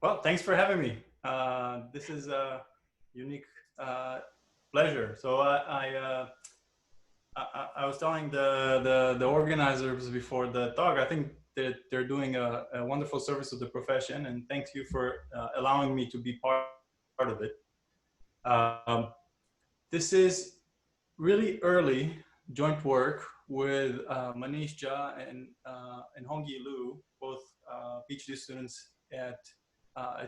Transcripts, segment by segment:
Well, thanks for having me. This is a unique pleasure. So I was telling the organizers before the talk, I think that they're doing a wonderful service to the profession, and thank you for allowing me to be part of it. Um, this is really early joint work with Manish Jha and Hongyi Liu, both PhD students at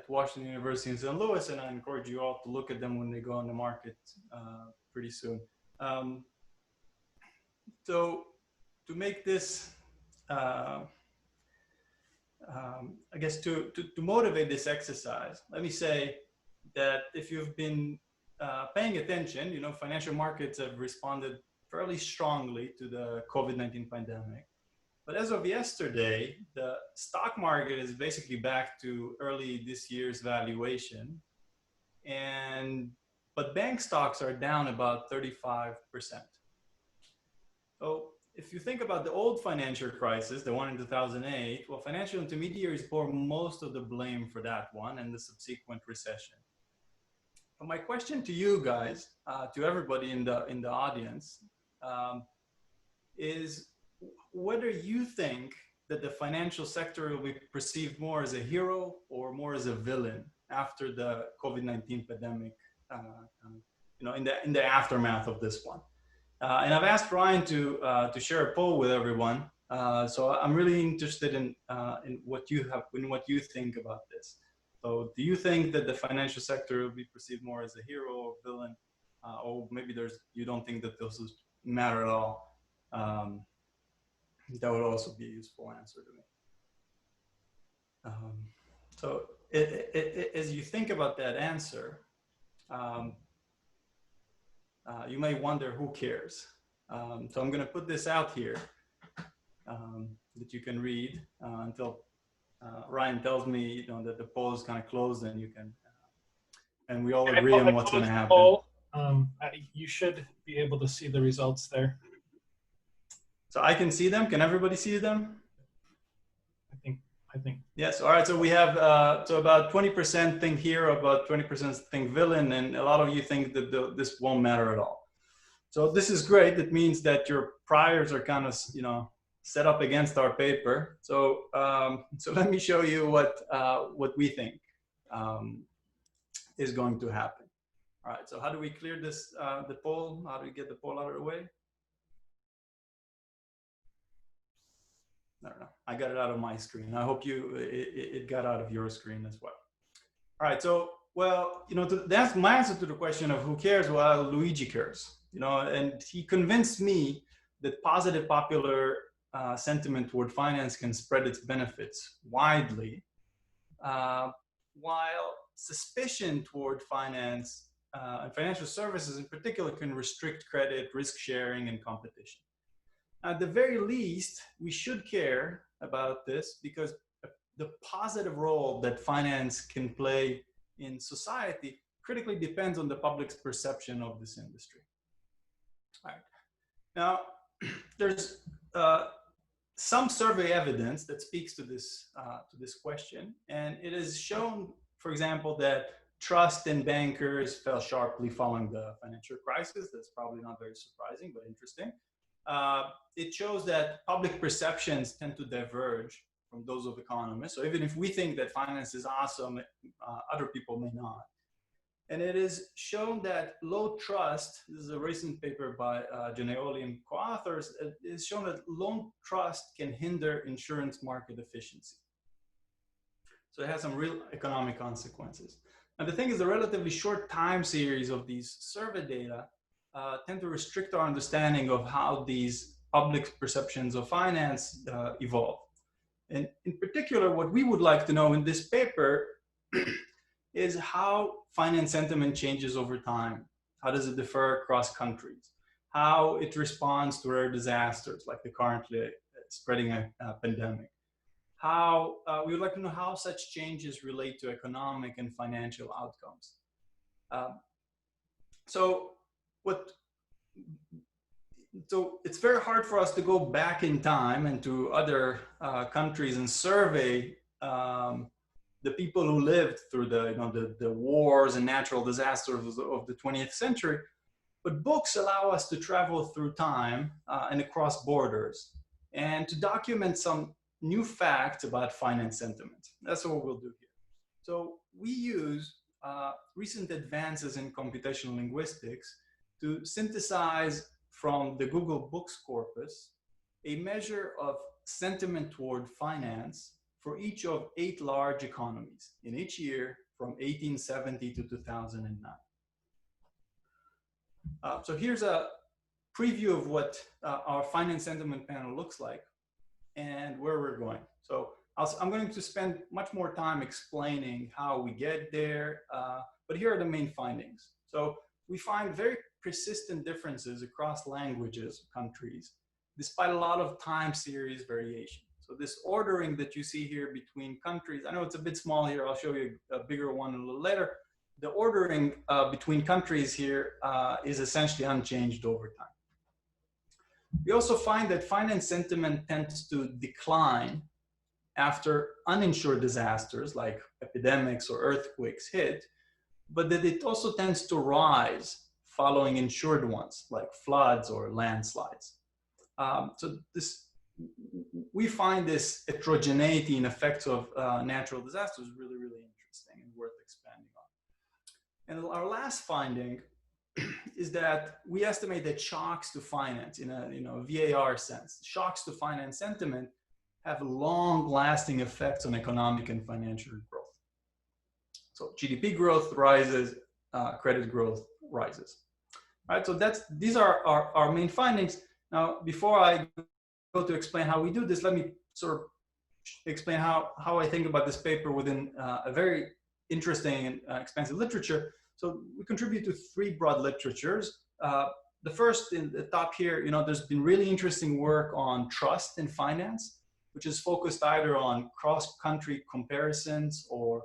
Washington University in St. Louis, and I encourage you all to look at them when they go on the market pretty soon. Um, so to make this, I guess to motivate this exercise, let me say that if you've been paying attention, you know, financial markets have responded fairly strongly to the COVID-19 pandemic. But as of yesterday, the stock market is basically back to early this year's valuation. But bank stocks are down about 35%. So if you think about the old financial crisis, the one in 2008, well, financial intermediaries bore most of the blame for that one and the subsequent recession. But my question to you guys, to everybody in the audience, is whether you think that the financial sector will be perceived more as a hero or more as a villain after the COVID-19 pandemic, you know, in the aftermath of this one. And I've asked Ryan to share a poll with everyone. So I'm really interested in what you think about this. So do you think that the financial sector will be perceived more as a hero or villain, or maybe you don't think that those matter at all? That would also be a useful answer to me. So as you think about that answer, you may wonder who cares. So I'm going to put this out here that you can read until Ryan tells me, you know, that the poll is kind of closed, and you can, and we all agree on what's going to happen. Poll. You should be able to see the results there. So I can see them. Can everybody see them? I think. Yes. All right. So we have so about 20% think hero, about 20% think villain, and a lot of you think that this won't matter at all. So this is great. It means that your priors are kind of, you know, set up against our paper. So so let me show you what we think is going to happen. All right. So how do we clear this the poll? How do we get the poll out of the way? No, I got it out of my screen. I hope it got out of your screen as well. All right, so, well, you know, that's my answer to the question of who cares. Well, Luigi cares, you know, and he convinced me that positive popular sentiment toward finance can spread its benefits widely, while suspicion toward finance and financial services in particular can restrict credit, risk sharing, and competition. At the very least, we should care about this because the positive role that finance can play in society critically depends on the public's perception of this industry. All right. Now, there's some survey evidence that speaks to this question, and it has shown, for example, that trust in bankers fell sharply following the financial crisis. That's probably not very surprising, but interesting. It shows that public perceptions tend to diverge from those of economists. So even if we think that finance is awesome, other people may not. And it is shown that low trust, this is a recent paper by Gianaioli and co-authors, it is shown that low trust can hinder insurance market efficiency. So it has some real economic consequences. And the thing is, the relatively short time series of these survey data tend to restrict our understanding of how these public perceptions of finance evolve. And in particular, what we would like to know in this paper is how finance sentiment changes over time. How does it differ across countries? How it responds to rare disasters like the currently spreading pandemic. How we would like to know how such changes relate to economic and financial outcomes. So it's very hard for us to go back in time and to other countries and survey the people who lived through the wars and natural disasters of the 20th century. But books allow us to travel through time and across borders and to document some new facts about finance sentiment. That's what we'll do here. So we use recent advances in computational linguistics to synthesize from the Google Books corpus a measure of sentiment toward finance for each of 8 large economies in each year from 1870 to 2009. So here's a preview of what our finance sentiment panel looks like and where we're going. So I'm going to spend much more time explaining how we get there, but here are the main findings. So we find very persistent differences across languages, countries, despite a lot of time series variation. So this ordering that you see here between countries, I know it's a bit small here, I'll show you a bigger one a little later. The ordering between countries here is essentially unchanged over time. We also find that finance sentiment tends to decline after uninsured disasters like epidemics or earthquakes hit, but that it also tends to rise following insured ones like floods or landslides. So we find this heterogeneity in effects of natural disasters really, really interesting and worth expanding on. And our last finding is that we estimate that shocks to finance in a VAR sense, shocks to finance sentiment have long-lasting effects on economic and financial growth. So GDP growth rises, credit growth rises. All right, so these are our main findings. Now, before I go to explain how we do this, let me sort of explain how I think about this paper within a very interesting and expansive literature. So we contribute to 3 broad literatures. The first in the top here, there's been really interesting work on trust in finance, which is focused either on cross-country comparisons or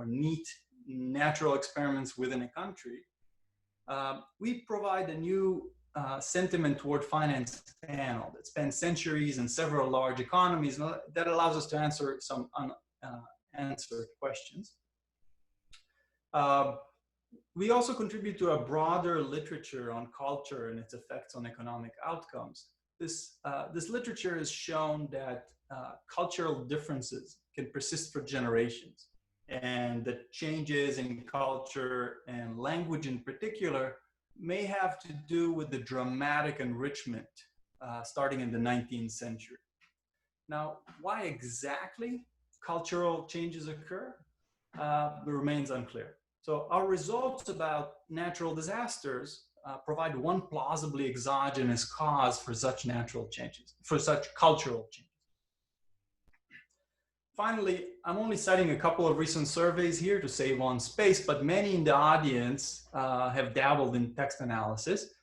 neat natural experiments within a country. We provide a new sentiment toward finance panel that spans centuries and several large economies, and that allows us to answer some unanswered questions. We also contribute to a broader literature on culture and its effects on economic outcomes. This literature has shown that cultural differences can persist for generations, and that changes in culture and language in particular may have to do with the dramatic enrichment starting in the 19th century. Now, why exactly cultural changes occur remains unclear. So our results about natural disasters provide one plausibly exogenous cause for such natural changes, for such cultural changes. Finally, I'm only citing a couple of recent surveys here to save on space, but many in the audience have dabbled in text analysis.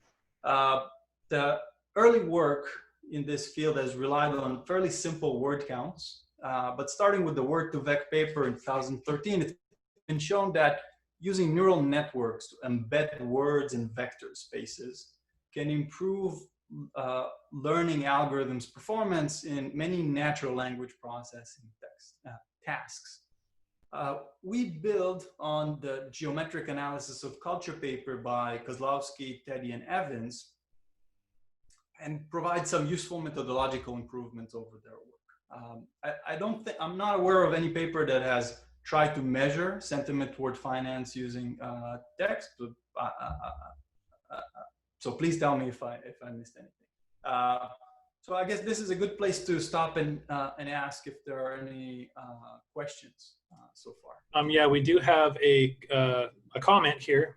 The early work in this field has relied on fairly simple word counts, but starting with the Word2Vec paper in 2013, it's been shown that using neural networks to embed words in vector spaces can improve learning algorithms' performance in many natural language processing tasks. We build on the geometric analysis of culture paper by Kozlowski, Teddy, and Evans, and provide some useful methodological improvements over their work. I'm not aware of any paper that has tried to measure sentiment toward finance using text. So please tell me if I missed anything. So I guess this is a good place to stop and ask if there are any questions so far. Yeah, we do have a comment here.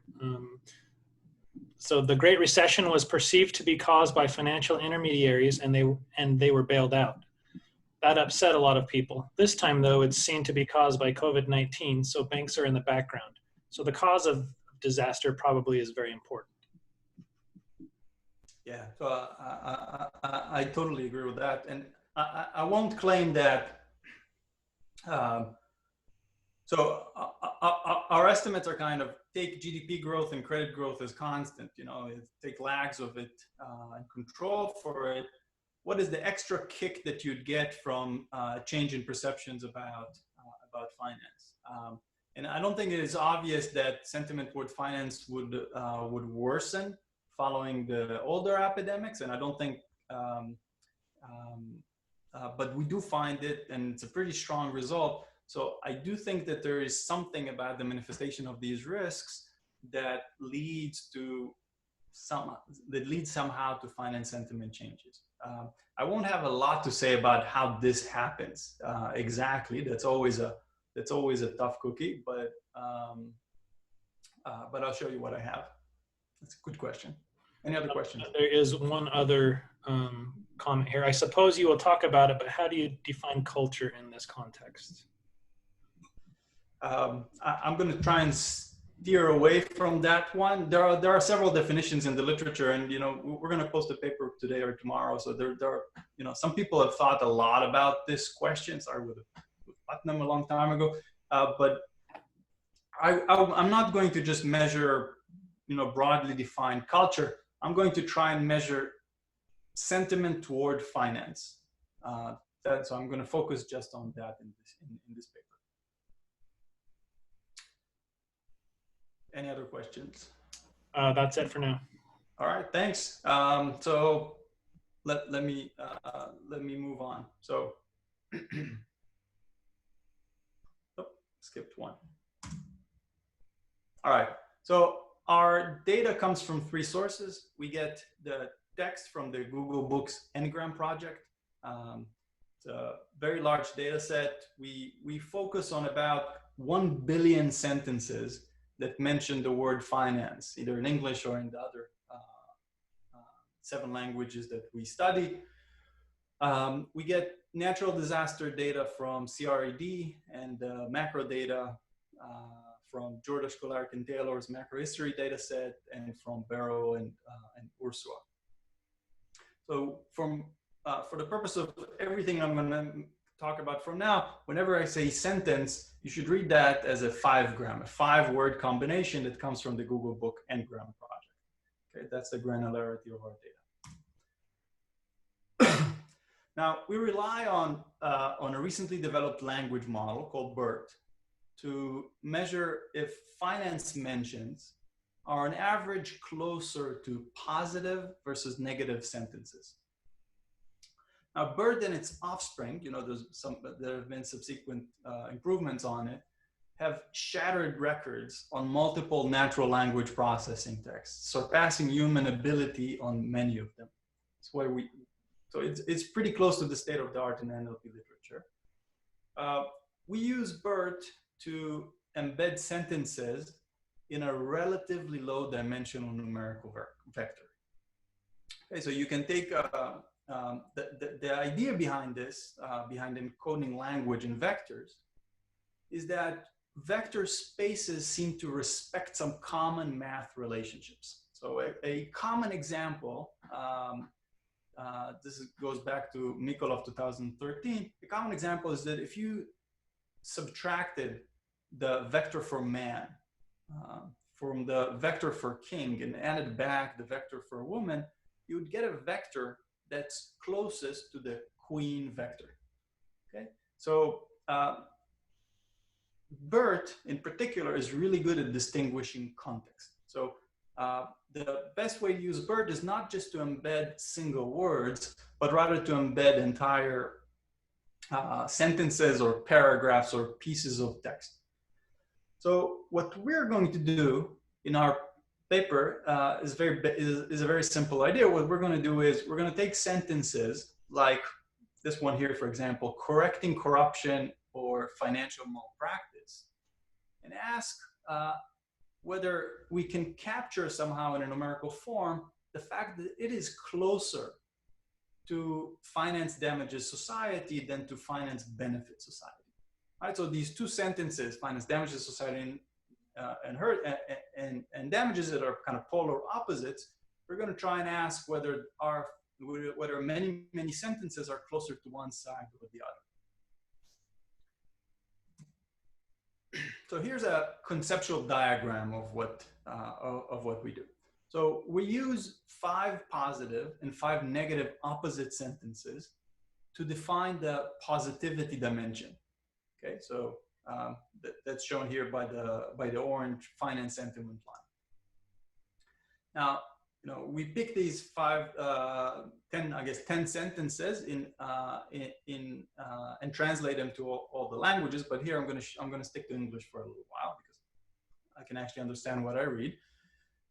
So the Great Recession was perceived to be caused by financial intermediaries, and they were bailed out. That upset a lot of people. This time, though, it's seen to be caused by COVID-19, so banks are in the background. So the cause of disaster probably is very important. Yeah, so I totally agree with that. And I won't claim that. So our estimates are kind of take GDP growth and credit growth as constant, take lags of it and control for it. What is the extra kick that you'd get from change in perceptions about finance. And I don't think it is obvious that sentiment toward finance would worsen following the older epidemics, and I don't think, but we do find it, and it's a pretty strong result. So I do think that there is something about the manifestation of these risks that leads somehow to finance sentiment changes. I won't have a lot to say about how this happens exactly. That's always a tough cookie, but I'll show you what I have. That's a good question. Any other questions? There is one other comment here. I suppose you will talk about it, but how do you define culture in this context? I'm going to try and steer away from that one. There are several definitions in the literature, and we're going to post a paper today or tomorrow. So there are some people have thought a lot about this question. Started with Putnam a long time ago, but I'm not going to just measure broadly defined culture. I'm going to try and measure sentiment toward finance. So I'm going to focus just on that in this paper. Any other questions? That's it for now. All right, thanks. So let me move on. So, oh, skipped one. All right. So our data comes from 3 sources. We get the text from the Google Books Ngram project. It's a very large data set. We focus on about 1 billion sentences that mention the word finance, either in English or in the other 7 languages that we study. We get natural disaster data from CRED and macro data from Jordan Scholarik and Taylor's macro history data set, and from Barrow and Ursula. So for the purpose of everything I'm going to talk about from now, whenever I say sentence, you should read that as a 5-gram, a 5-word combination that comes from the Google Book Ngram project. Okay, that's the granularity of our data. Now, we rely on a recently developed language model called BERT to measure if finance mentions are on average closer to positive versus negative sentences. Now, BERT and its offspring, there have been subsequent improvements on it, have shattered records on multiple natural language processing texts, surpassing human ability on many of them. So it's pretty close to the state of the art in NLP literature. We use BERT to embed sentences in a relatively low dimensional numerical vector. Okay, so you can take the idea behind this, behind encoding language in vectors, is that vector spaces seem to respect some common math relationships. So a common example, this goes back to Mikolov 2013, a common example is that if you subtracted the vector for man from the vector for king and added back the vector for woman, you would get a vector that's closest to the queen vector. Okay, so BERT in particular is really good at distinguishing context. So the best way to use BERT is not just to embed single words, but rather to embed entire sentences or paragraphs or pieces of text. So what we're going to do in our paper is a very simple idea. What we're going to do is we're going to take sentences like this one here, for example, correcting corruption or financial malpractice, and ask whether we can capture somehow in a numerical form the fact that it is closer to finance damages society than to finance benefit society. Right, so these 2 sentences, finance damages society and damages that are kind of polar opposites, we're going to try and ask whether many sentences are closer to one side or the other. So here's a conceptual diagram of what we do. So we use 5 positive and 5 negative opposite sentences to define the positivity dimension. Okay, so that's shown here by the orange finance sentiment line. Now, we pick these 10 sentences and translate them to all the languages. But here I'm going to stick to English for a little while because I can actually understand what I read.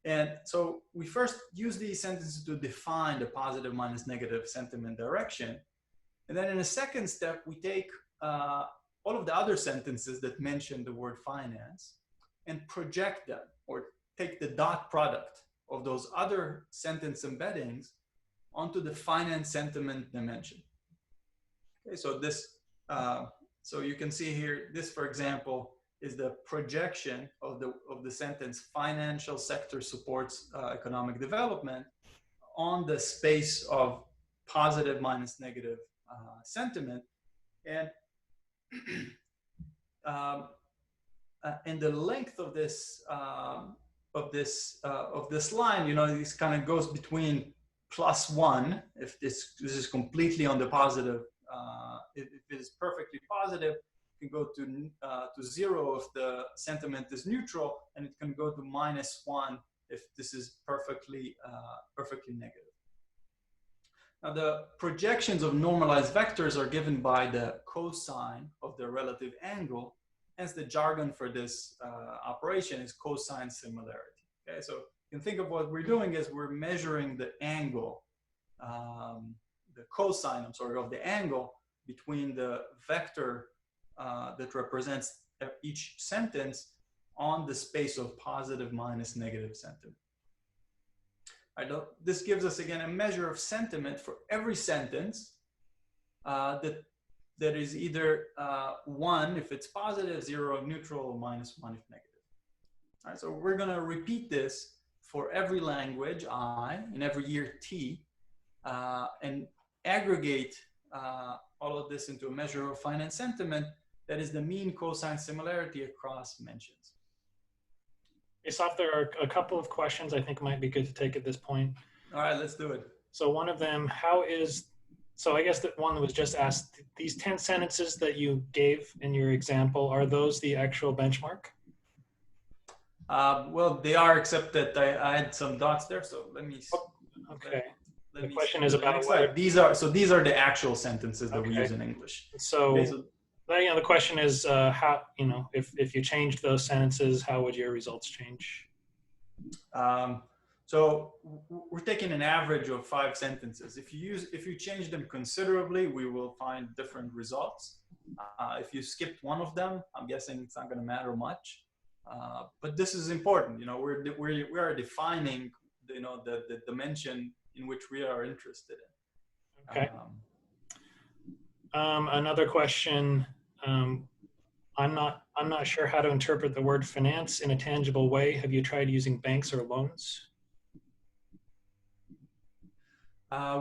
And so we first use these sentences to define the positive minus negative sentiment direction. And then in a second step, we take all of the other sentences that mention the word finance and project them, or take the dot product of those other sentence embeddings onto the finance sentiment dimension. Okay, so so you can see here, this, for example, is the projection of the sentence "financial sector supports economic development" on the space of positive minus negative sentiment, and and the length of this line, this kind of goes between +1 if this is completely on the positive. If it is perfectly positive, it can go to 0 if the sentiment is neutral, and it can go to -1 if this is perfectly negative. Now, the projections of normalized vectors are given by the cosine of the relative angle. Hence, the jargon for this operation is cosine similarity. Okay, so you can think of what we're doing is we're measuring the angle, the cosine, of the angle between the vector that represents each sentence on the space of positive minus negative sentiment. This gives us, again, a measure of sentiment for every sentence that is either 1 if it's positive, 0 if neutral, or -1 if negative. All right, so we're going to repeat this for every language I in every year T, and aggregate all of this into a measure of finance sentiment that is the mean cosine similarity across mentions. Asaf, there are a couple of questions I think might be good to take at this point. All right, let's do it. So one of them, so I guess that one was just asked, these 10 sentences that you gave in your example, are those the actual benchmark? Well, they are, except that I had some dots there. So let me. Okay. The question is about whether these are the actual sentences that we use in English. So, okay, so the question is how, if you changed those sentences, how would your results change? So we're taking an average of 5 sentences. If you change them considerably, we will find different results. If you skipped one of them, I'm guessing it's not going to matter much. But this is important. We are defining the dimension in which we are interested in. Okay. Another question. I'm not sure how to interpret the word finance in a tangible way. Have you tried using banks or loans?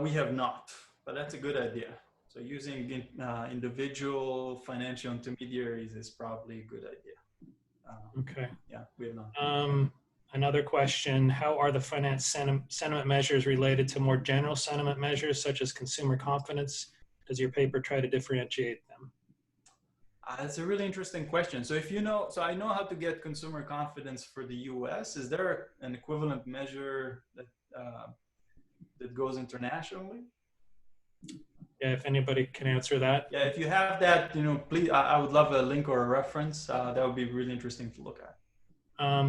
We have not, but that's a good idea. So using individual financial intermediaries is probably a good idea. Okay. Yeah, we have not. Another question, how are the finance sentiment measures related to more general sentiment measures such as consumer confidence? Does your paper try to differentiate them? That's a really interesting question. So so I know how to get consumer confidence for the US. Is there an equivalent measure that goes internationally? Yeah, if anybody can answer that. Yeah, if you have that, please, I would love a link or a reference. That would be really interesting to look at.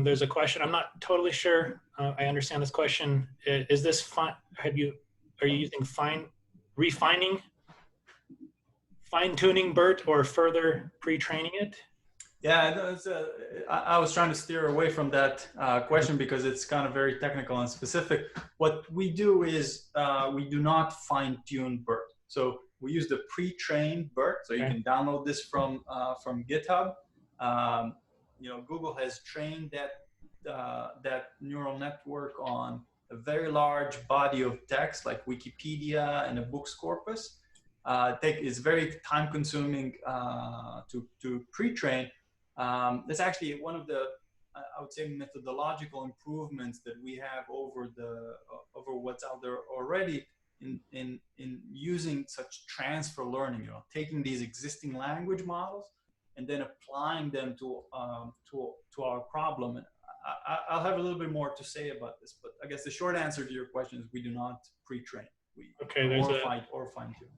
There's a question. I'm not totally sure. I understand this question. Is this are you using fine-tuning BERT or further pre-training it? Yeah, I was trying to steer away from that question because it's kind of very technical and specific. What we do is we do not fine-tune BERT. So we use the pre-trained BERT. So you can download this from GitHub. Google has trained that neural network on a very large body of text like Wikipedia and a books corpus. It's very time-consuming to pre-train. That's actually one of the, I would say, methodological improvements that we have over what's out there already in using such transfer learning. Taking these existing language models and then applying them to our problem. I'll have a little bit more to say about this, but I guess the short answer to your question is we do not pre-train. Okay, there's or fine tune.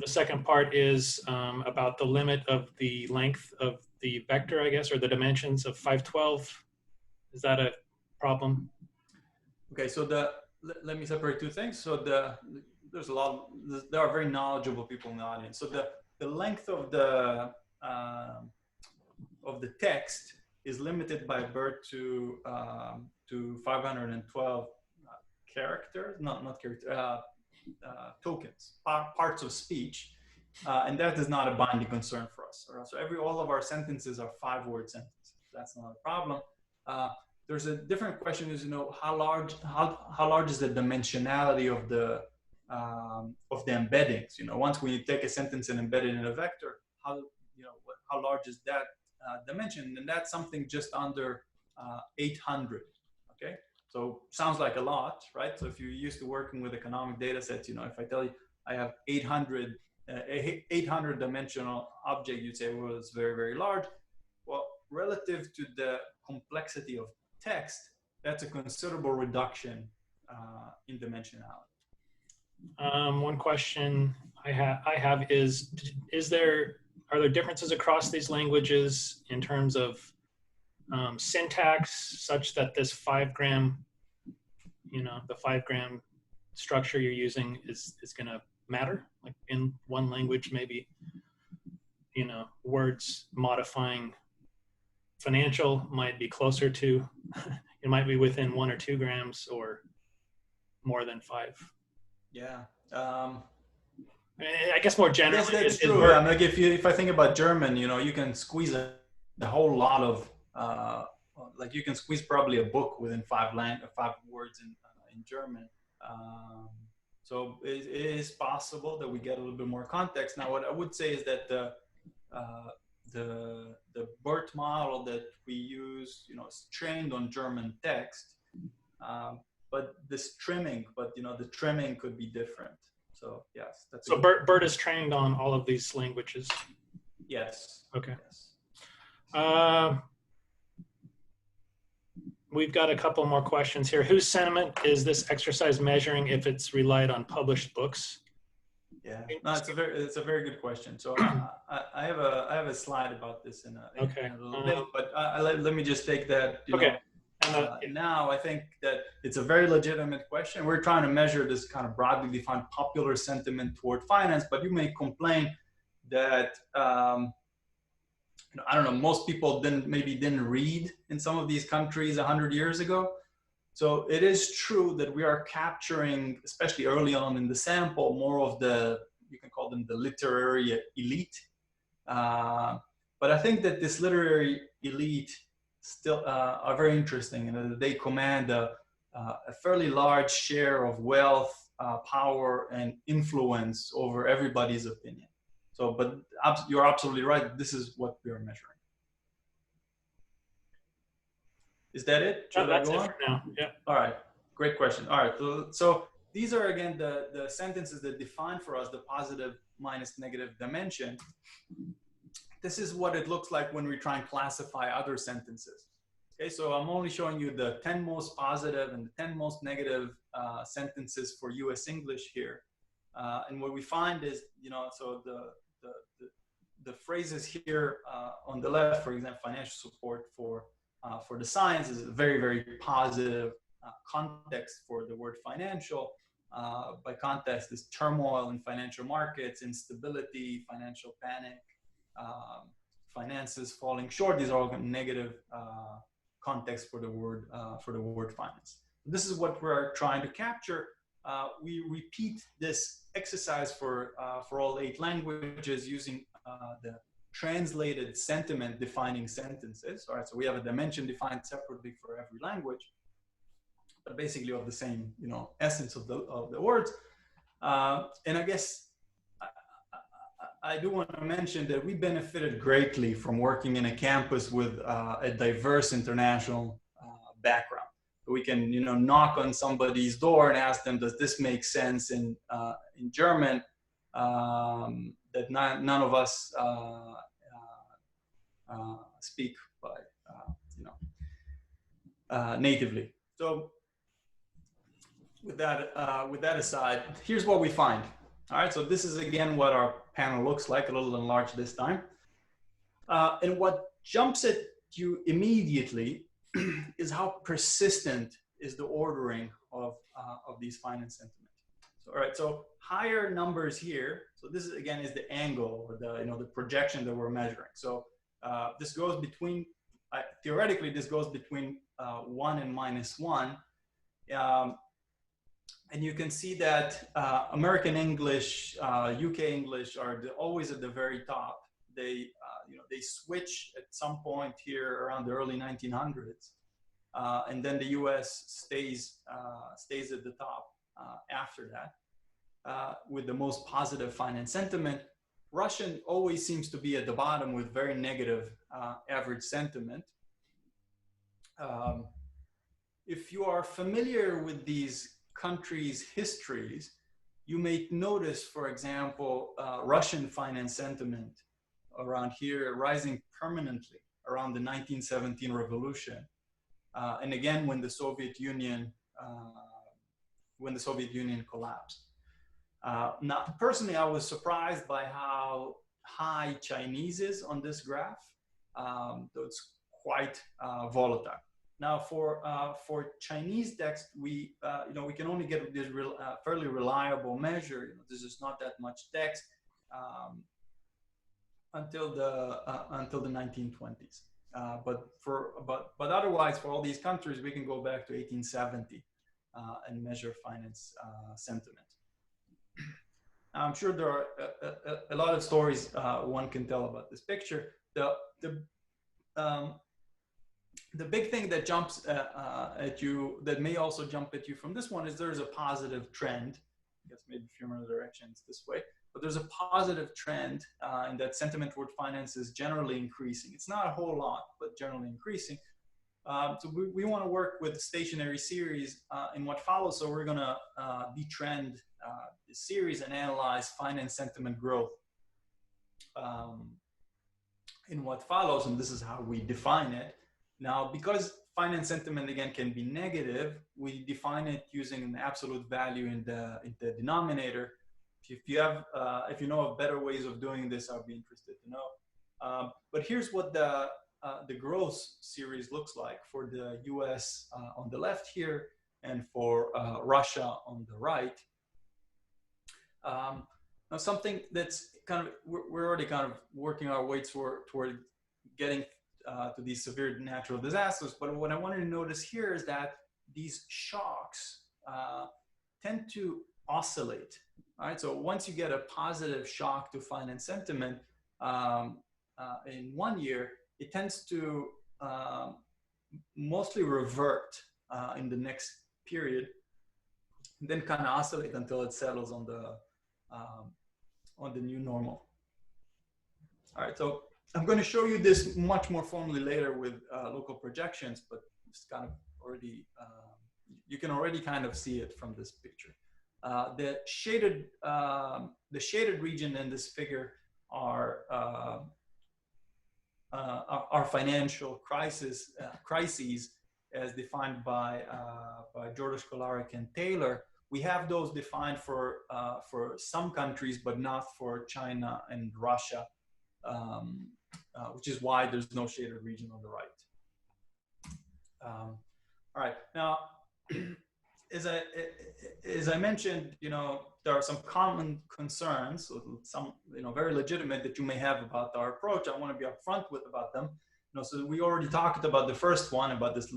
The second part is about the limit of the length of the vector, I guess, or the dimensions of 512. Is that a problem? Okay, so let me separate two things. So there's a lot. There are very knowledgeable people in the audience. So the length of the text is limited by BERT to 512 characters, not characters, tokens, parts of speech, and that is not a binding concern for us. So all of our sentences are 5-word sentences. That's not a problem. There's a different question: is how large is the dimensionality of the embeddings? Once we take a sentence and embed it in a vector, how large is that dimension? And that's something just under 800. Okay. So sounds like a lot, right? So if you're used to working with economic data sets, if I tell you I have 800 dimensional object, you'd say, well, it's very, very large. Well, relative to the complexity of text, that's a considerable reduction in dimensionality. One question I have is are there differences across these languages in terms of syntax, such that this 5 gram, the 5 gram structure you're using is going to matter? Like in one language, maybe, words modifying financial might be closer to, it might be within 1 or 2 grams or more than 5. Yeah. I guess more generally. Yes, that's true. Like if I think about German, you can squeeze a whole lot of, like you can squeeze probably a book within 5 words in German. So it is possible that we get a little bit more context. Now, what I would say is that the BERT model that we use, is trained on German text, but this trimming, the trimming could be different. So yes, that's so. BERT is trained on all of these languages. Yes. Okay. Yes. We've got a couple more questions here. Whose sentiment is this exercise measuring if it's relied on published books? Yeah, no, it's a very good question. So I have a slide about this in a little bit, but let me just take that. Now I think that it's a very legitimate question. We're trying to measure this kind of broadly defined popular sentiment toward finance, but you may complain that I don't know, most people didn't read in some of these countries 100 years ago. So it is true that we are capturing, especially early on in the sample, more of you can call them the literary elite. But I think that this literary elite still are very interesting, and they command a fairly large share of wealth, power, and influence over everybody's opinion. So, but you're absolutely right. This is what we are measuring. Is that it? That's it for now. Yeah. All right. Great question. All right. So these are, again, the sentences that define for us the positive minus negative dimension. This is what it looks like when we try and classify other sentences. Okay, so I'm only showing you the 10 most positive and the 10 most negative sentences for US English here. And what we find is, so the phrases here on the left, for example, financial support for the science is a very, very positive context for the word financial. By context is turmoil in financial markets, instability, financial panic, finances falling short. These are all negative context for the word finance. This is what we're trying to capture. We repeat this exercise for all 8 languages using the translated sentiment defining sentences. All right, so we have a dimension defined separately for every language, but basically of the same, essence of the words. And I guess I do want to mention that we benefited greatly from working in a campus with a diverse international background. We can, knock on somebody's door and ask them, does this make sense in German? That none of us speak by, natively. So with that aside, here's what we find. All right, so this is again what our panel looks like, a little enlarged this time. And what jumps at you immediately is how persistent is the ordering of these finance sentiments. So, all right, so higher numbers here. So this is again is the angle or the projection that we're measuring. So this goes between theoretically this goes between 1 and -1. And you can see that American English, UK English are always at the very top. They they switch at some point here around the early 1900s, and then the US stays at the top after that, with the most positive finance sentiment. Russian always seems to be at the bottom with very negative average sentiment. If you are familiar with these countries' histories, you may notice, for example, Russian finance sentiment around here rising permanently around the 1917 revolution, and again when the Soviet Union collapsed. Now, personally, I was surprised by how high Chinese is on this graph, though it's quite volatile. Now, for Chinese text, we can only get this fairly reliable measure. This is not that much text until the 1920s. But otherwise, for all these countries, we can go back to 1870 and measure finance sentiment. I'm sure there are a lot of stories one can tell about this picture. The big thing that jumps at you, that may also jump at you from this one, is there's a positive trend. I guess maybe a few more directions this way, but there's a positive trend in that sentiment toward finance is generally increasing. It's not a whole lot, but generally increasing. So we want to work with stationary series in what follows. So we're going to detrend the series and analyze finance sentiment growth in what follows, and this is how we define it. Now, because finance sentiment again can be negative, we define it using an absolute value in the denominator. If you know of better ways of doing this, I'd be interested to know. But here's what the growth series looks like for the US on the left here, and for Russia on the right. Now, something that's we're already kind of working our way toward getting to these severe natural disasters. But what I wanted to notice here is that these shocks tend to oscillate. All right, so once you get a positive shock to finance sentiment in 1 year, it tends to mostly revert in the next period, and then kind of oscillate until it settles on the new normal. All right, so I'm going to show you this much more formally later with local projections, but it's kind of already, you can already kind of see it from this picture. The shaded region in this figure are financial crises as defined by George Kolaric and Taylor. We have those defined for some countries, but not for China and Russia. Which is why there's no shaded region on the right. All right, now, as I mentioned, there are some common concerns, some very legitimate, that you may have about our approach. I want to be upfront about them. So we already talked about the first one, about this,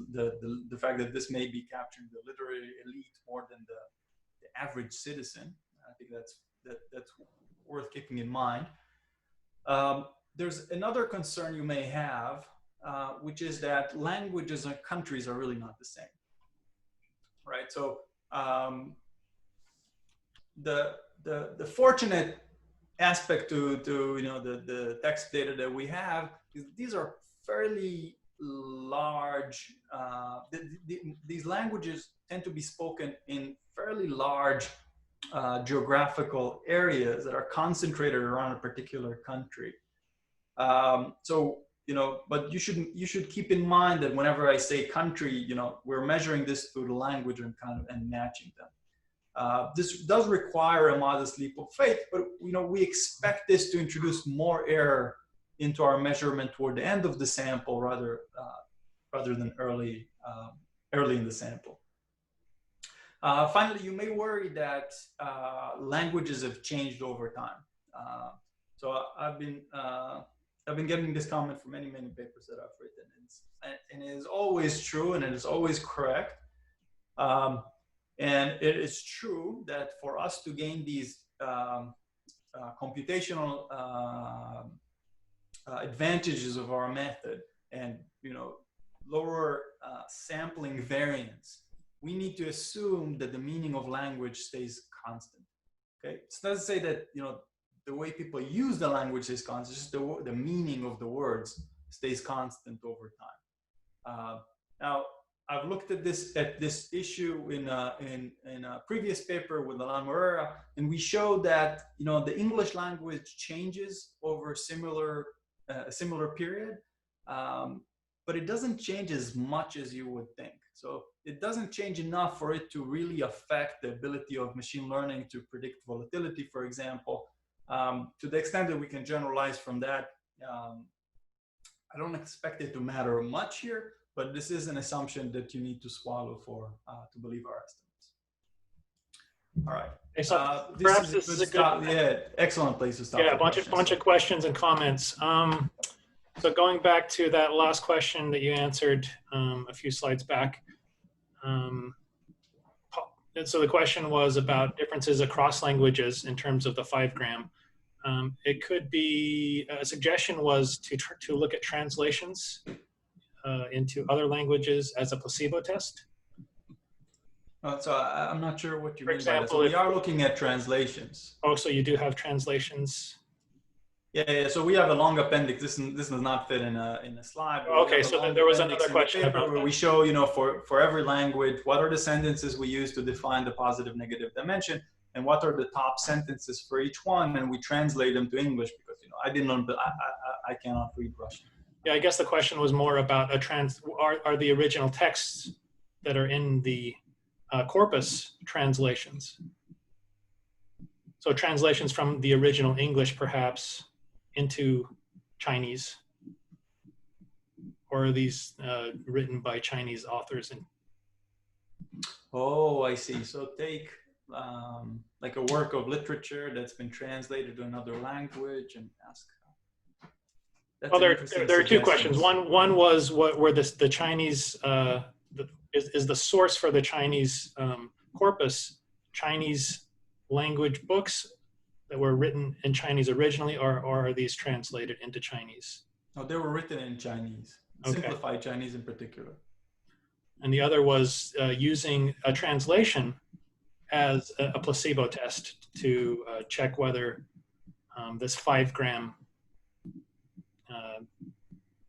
the fact that this may be capturing the literary elite more than the average citizen. I think that's worth keeping in mind. There's another concern you may have, which is that languages and countries are really not the same, right? So the fortunate aspect to the text data that we have is these are fairly large. These languages tend to be spoken in fairly large geographical areas that are concentrated around a particular country. So but you should keep in mind that whenever I say country, we're measuring this through the language and and matching them. This does require a modest leap of faith, but we expect this to introduce more error into our measurement toward the end of the sample rather than early in the sample. Finally, you may worry that languages have changed over time. So I've been getting this comment from many papers that I've written, and it is always true and it is always correct. And it is true that for us to gain these computational advantages of our method and lower sampling variance, we need to assume that the meaning of language stays constant. Okay, it doesn't say that the way people use the language is constant. It's just the meaning of the words stays constant over time. Now, I've looked at this issue in a previous paper with Alan Moreira, and we showed that the English language changes over a similar period, but it doesn't change as much as you would think. So it doesn't change enough for it to really affect the ability of machine learning to predict volatility, for example. To the extent that we can generalize from that, I don't expect it to matter much here, but this is an assumption that you need to swallow to believe our estimates. All right. So perhaps this is a good, yeah, excellent place to stop. Yeah, a bunch of questions and comments. So going back to that last question that you answered a few slides back. And so the question was about differences across languages in terms of the 5 gram. It could be, a suggestion was to look at translations into other languages as a placebo test. So I'm not sure what you mean by that. example, So we are looking at translations. Oh, so you do have translations? Yeah. So we have a long appendix. This does not fit in a slide. Okay, so then there was another question about where we show, for every language, what are the sentences we use to define the positive negative dimension, and what are the top sentences for each one, and we translate them to English because I cannot read Russian. Yeah, I guess the question was more about are the original texts that are in the corpus translations. So translations from the original English, perhaps, into Chinese, or are these written by Chinese authors? Oh, I see. So take like a work of literature that's been translated to another language and ask. Well, there are two questions. One was what were the Chinese is the source for the Chinese corpus Chinese language books that were written in Chinese originally, or are these translated into Chinese? No, they were written in Chinese, simplified Chinese in particular. And the other was using a translation as a placebo test to check whether this 5 gram,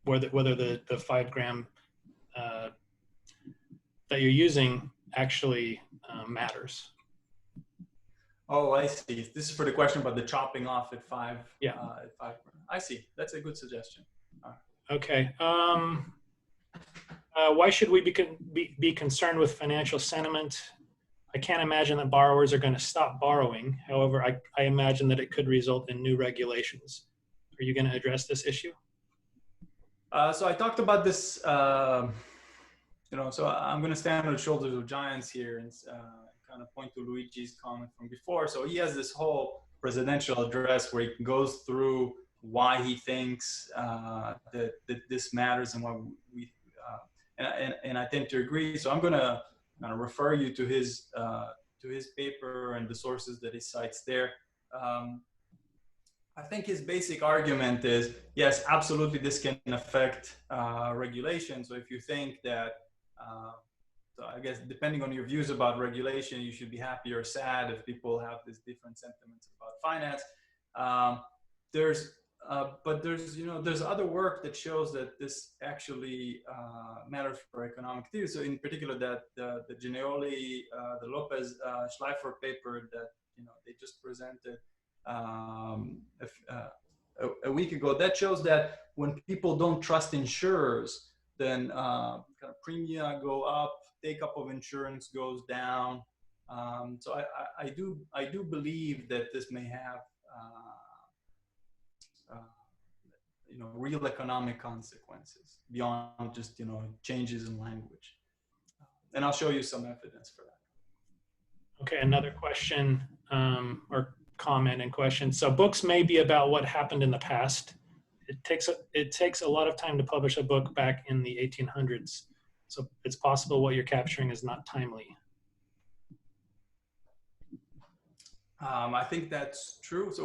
whether the 5 gram that you're using actually matters. Oh, I see. This is for the question about the chopping off at 5. Yeah. At 5. I see. That's a good suggestion. Okay. Why should we be concerned with financial sentiment? I can't imagine that borrowers are going to stop borrowing. However, I imagine that it could result in new regulations. Are you going to address this issue? So I talked about this, so I'm going to stand on the shoulders of giants here and kind of point to Luigi's comment from before. So he has this whole presidential address where he goes through why he thinks that this matters and why and I tend to agree. So I'm going to kind of refer you to his paper and the sources that he cites there. I think his basic argument is, yes, absolutely, this can affect regulation. So if you think that, so I guess depending on your views about regulation, you should be happy or sad if people have these different sentiments about finance. But there's other work that shows that this actually matters for economic theory. So in particular, that the Gineoli, the Lopez Schleifer paper that they just presented a week ago, that shows that when people don't trust insurers, then kind of premia go up, take up of insurance goes down. So I do believe that this may have real economic consequences beyond just changes in language. And I'll show you some evidence for that. Okay, another question or comment and question. So books may be about what happened in the past. It takes a lot of time to publish a book back in the 1800s. So it's possible what you're capturing is not timely. I think that's true. So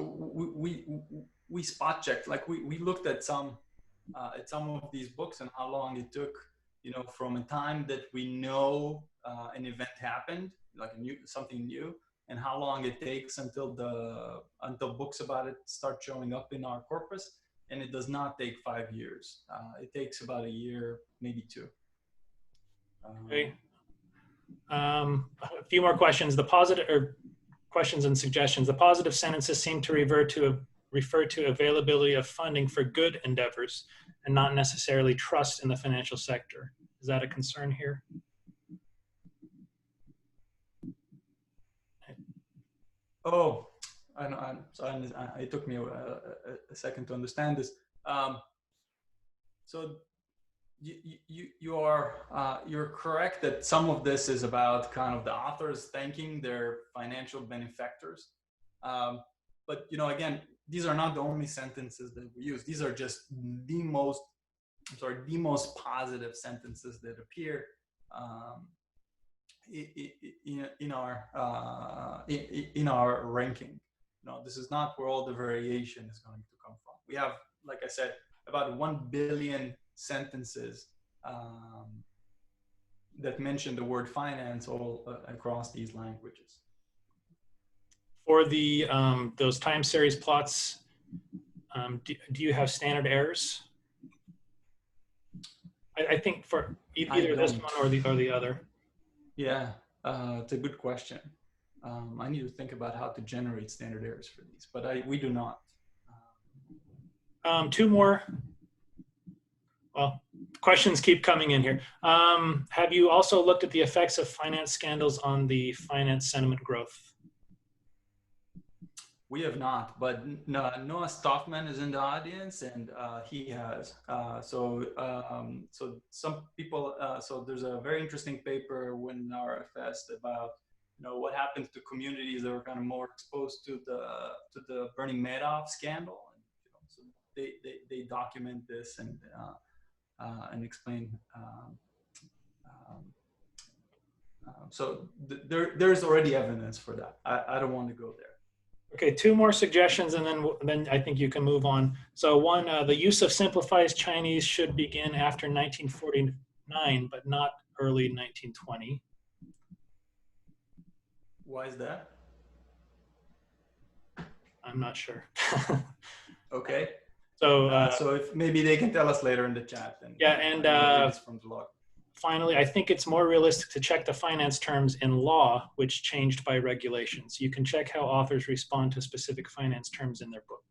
we spot checked, like we looked at some of these books and how long it took, from a time that we know an event happened, like something new, and how long it takes until books about it start showing up in our corpus. And it does not take 5 years. It takes about a year, maybe 2. Okay. A few more questions. Questions and suggestions. The positive sentences seem to refer to availability of funding for good endeavors and not necessarily trust in the financial sector. Is that a concern here? Oh, it took me a second to understand this. So you're correct that some of this is about kind of the authors thanking their financial benefactors. But again, these are not the only sentences that we use. These are just the most positive sentences that appear in our ranking. This is not where all the variation is going to come from. We have, like I said, about 1 billion sentences that mention the word finance all across these languages. For the those time series plots, do you have standard errors? I think for either this one or the other. Yeah, it's a good question. I need to think about how to generate standard errors for these, but we do not. 2 more. Well, questions keep coming in here. Have you also looked at the effects of finance scandals on the finance sentiment growth? We have not, but Noah Stockman is in the audience, and he has. So some people. So there's a very interesting paper in RFS about what happens to communities that were kind of more exposed to the Bernie Madoff scandal, and so they document this and explain. So there's already evidence for that. I don't want to go there. Okay, 2 more suggestions, and then I think you can move on. So one, the use of simplified Chinese should begin after 1949, but not early 1920. Why is that? I'm not sure. Okay. So so if maybe they can tell us later in the chat. Then yeah, and from the log. Finally, I think it's more realistic to check the finance terms in law, which changed by regulations. You can check how authors respond to specific finance terms in their book.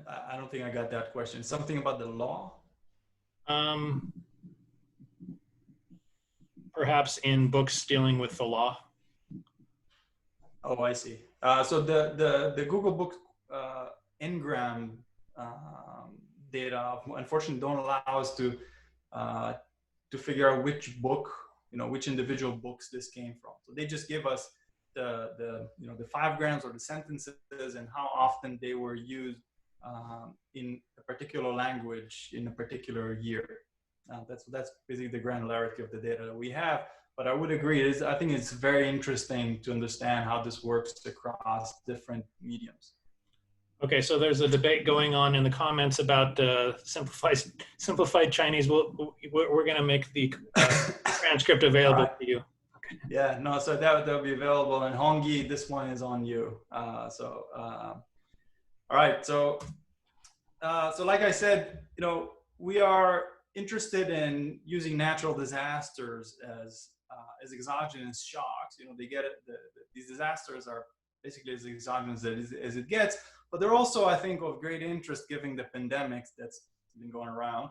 I don't think I got that question. Something about the law? Perhaps in books dealing with the law. Oh, I see. So the Google Book Ngram data unfortunately don't allow us to figure out which book, which individual books this came from. So they just give us the 5 grams or the sentences and how often they were used in a particular language in a particular year. That's basically the granularity of the data that we have. But I would agree, I think it's very interesting to understand how this works across different mediums. Okay, so there's a debate going on in the comments about simplified Chinese. We're going to make the transcript available to you. Okay. Yeah, no, so that'll be available. And Hongi, this one is on you. All right, so like I said, we are interested in using natural disasters as exogenous shocks. They get it. These disasters are basically as exogenous as it gets. But they're also, I think, of great interest given the pandemics that's been going around.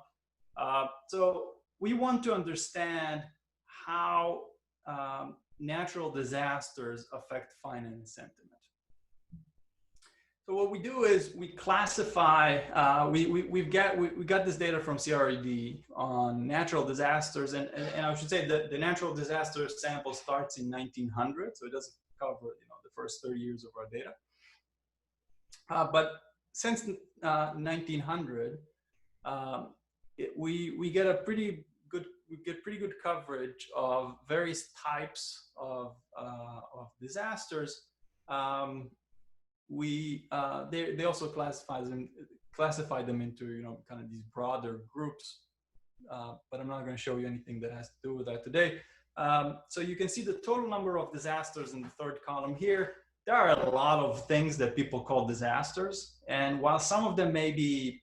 So we want to understand how natural disasters affect finance sentiment. So what we do is we classify, we got this data from CRED on natural disasters, and I should say that the natural disaster sample starts in 1900, so it doesn't cover the first 30 years of our data. But since 1900, we get pretty good coverage of various types of disasters. They also classify them into kind of these broader groups, but I'm not going to show you anything that has to do with that today. So you can see the total number of disasters in the third column here. There are a lot of things that people call disasters, and while some of them may be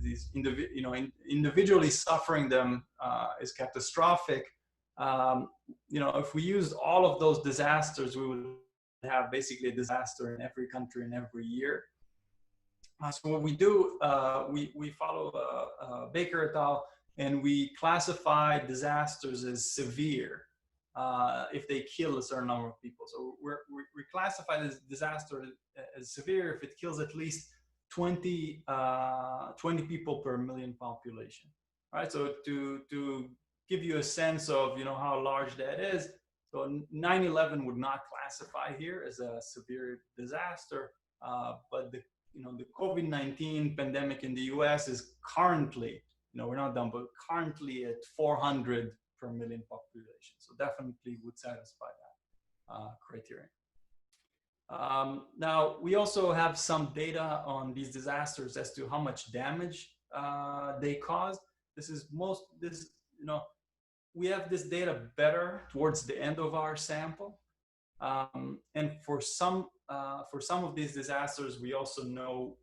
these individually suffering them is catastrophic, if we used all of those disasters, we would have basically a disaster in every country and every year. So what we do, we follow Baker et al., and we classify disasters as severe if they kill a certain number of people. So we classify this disaster as severe if it kills at least 20 people per million population. All right, so to give you a sense of how large that is, so 9/11 would not classify here as a severe disaster, but the COVID-19 pandemic in the U.S. is currently, we're not done, but currently at 400 per million population. So definitely would satisfy that criterion. Now, we also have some data on these disasters as to how much damage they cause. We have this data better towards the end of our sample. And for some of these disasters, we also know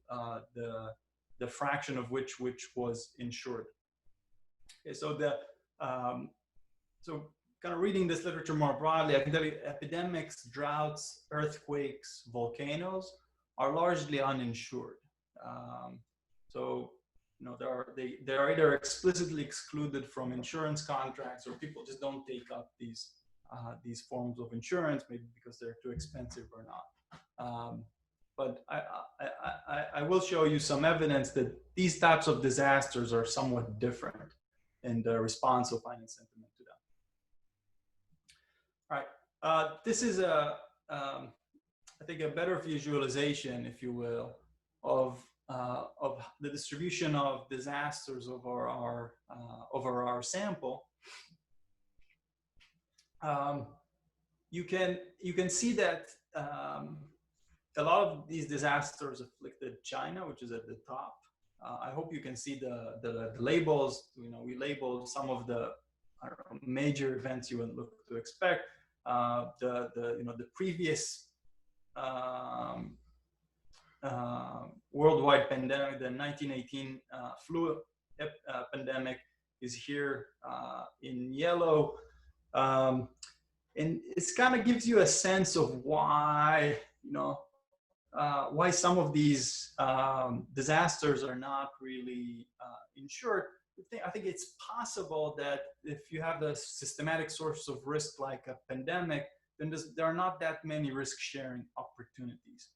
the fraction of which was insured. Okay, so so kind of reading this literature more broadly, I can tell you epidemics, droughts, earthquakes, volcanoes are largely uninsured. So they are either explicitly excluded from insurance contracts, or people just don't take up these forms of insurance, maybe because they're too expensive or not. But I will show you some evidence that these types of disasters are somewhat different in the response of finance sentiment to them. All right, this is I think a better visualization, if you will, of the distribution of disasters over our sample. You can see that a lot of these disasters afflicted China, which is at the top. I hope you can see the labels. We labeled some of the major events you would look to expect. The previous worldwide pandemic, the 1918 flu pandemic, is here in yellow. And it kind of gives you a sense of why some of these disasters are not really insured. I think it's possible that if you have a systematic source of risk like a pandemic, then there are not that many risk-sharing opportunities.